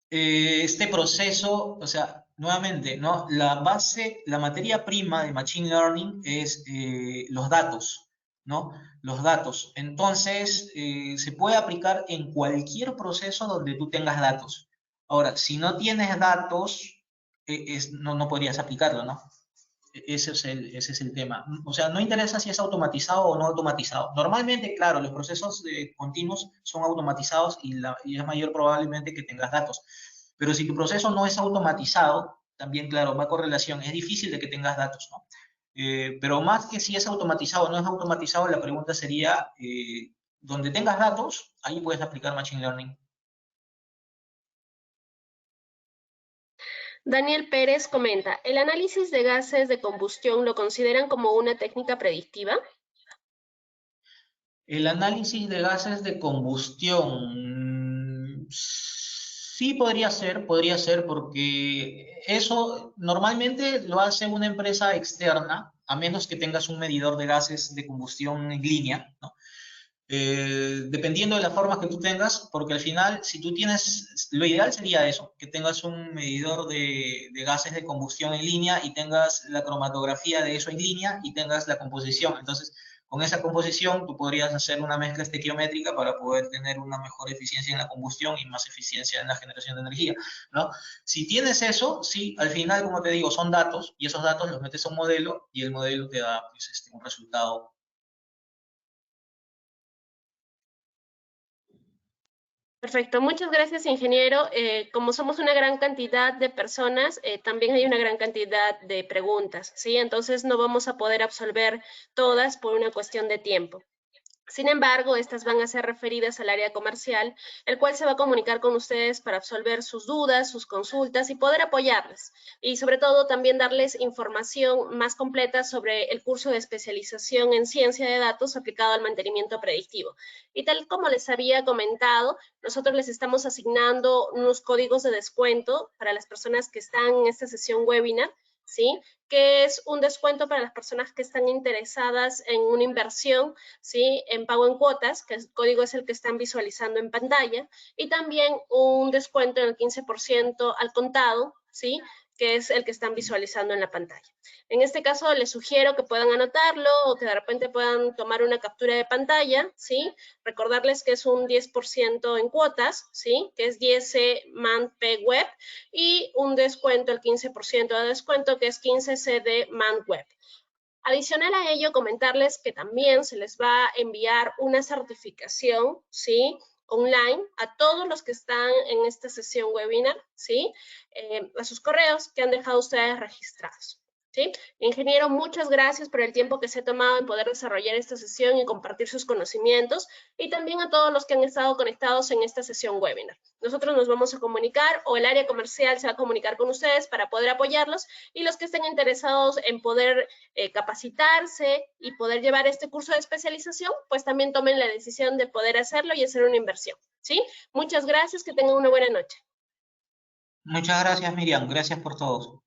Este proceso, o sea, nuevamente, ¿no? La materia prima de Machine Learning es los datos, ¿no? Los datos. Entonces, se puede aplicar en cualquier proceso donde tú tengas datos. Ahora, si no tienes datos, no podrías aplicarlo, ¿no? Ese es el tema. O sea, no interesa si es automatizado o no automatizado. Normalmente, claro, los procesos continuos son automatizados y es mayor probablemente que tengas datos. Pero si tu proceso no es automatizado, también, claro, va a correlación. Es difícil de que tengas datos, ¿no? Pero más que si es automatizado o no es automatizado, la pregunta sería, donde tengas datos, ahí puedes aplicar Machine Learning. Daniel Pérez comenta, ¿el análisis de gases de combustión lo consideran como una técnica predictiva? El análisis de gases de combustión, sí podría ser porque eso normalmente lo hace una empresa externa, a menos que tengas un medidor de gases de combustión en línea, ¿no? Dependiendo de la forma que tú tengas, porque al final, si tú tienes, lo ideal sería eso, que tengas un medidor de gases de combustión en línea y tengas la cromatografía de eso en línea y tengas la composición. Entonces, con esa composición tú podrías hacer una mezcla estequiométrica para poder tener una mejor eficiencia en la combustión y más eficiencia en la generación de energía, ¿no? Si tienes eso, sí, al final, como te digo, son datos y esos datos los metes a un modelo y el modelo te da pues, un resultado. Perfecto, muchas gracias, ingeniero. Como somos una gran cantidad de personas, también hay una gran cantidad de preguntas, ¿sí? Entonces no vamos a poder absolver todas por una cuestión de tiempo. Sin embargo, estas van a ser referidas al área comercial, el cual se va a comunicar con ustedes para absolver sus dudas, sus consultas y poder apoyarles. Y sobre todo también darles información más completa sobre el curso de especialización en ciencia de datos aplicado al mantenimiento predictivo. Y tal como les había comentado, nosotros les estamos asignando unos códigos de descuento para las personas que están en esta sesión webinar, ¿sí? Que es un descuento para las personas que están interesadas en una inversión, ¿sí? En pago en cuotas, que el código es el que están visualizando en pantalla, y también un descuento en el 15% al contado, ¿sí? Que es el que están visualizando en la pantalla. En este caso, les sugiero que puedan anotarlo o que de repente puedan tomar una captura de pantalla, ¿sí? Recordarles que es un 10% en cuotas, ¿sí? Que es 10 MAN P Web y un descuento, el 15% de descuento, que es 15 CD MAN Web. Adicional a ello, comentarles que también se les va a enviar una certificación, ¿sí? Online a todos los que están en esta sesión webinar, ¿sí? A sus correos que han dejado ustedes registrados. ¿Sí? Ingeniero, muchas gracias por el tiempo que se ha tomado en poder desarrollar esta sesión y compartir sus conocimientos, y también a todos los que han estado conectados en esta sesión webinar. Nosotros nos vamos a comunicar, o el área comercial se va a comunicar con ustedes para poder apoyarlos, y los que estén interesados en poder capacitarse y poder llevar este curso de especialización, pues también tomen la decisión de poder hacerlo y hacer una inversión. ¿Sí? Muchas gracias, que tengan una buena noche. Muchas gracias, Miriam. Gracias por todo.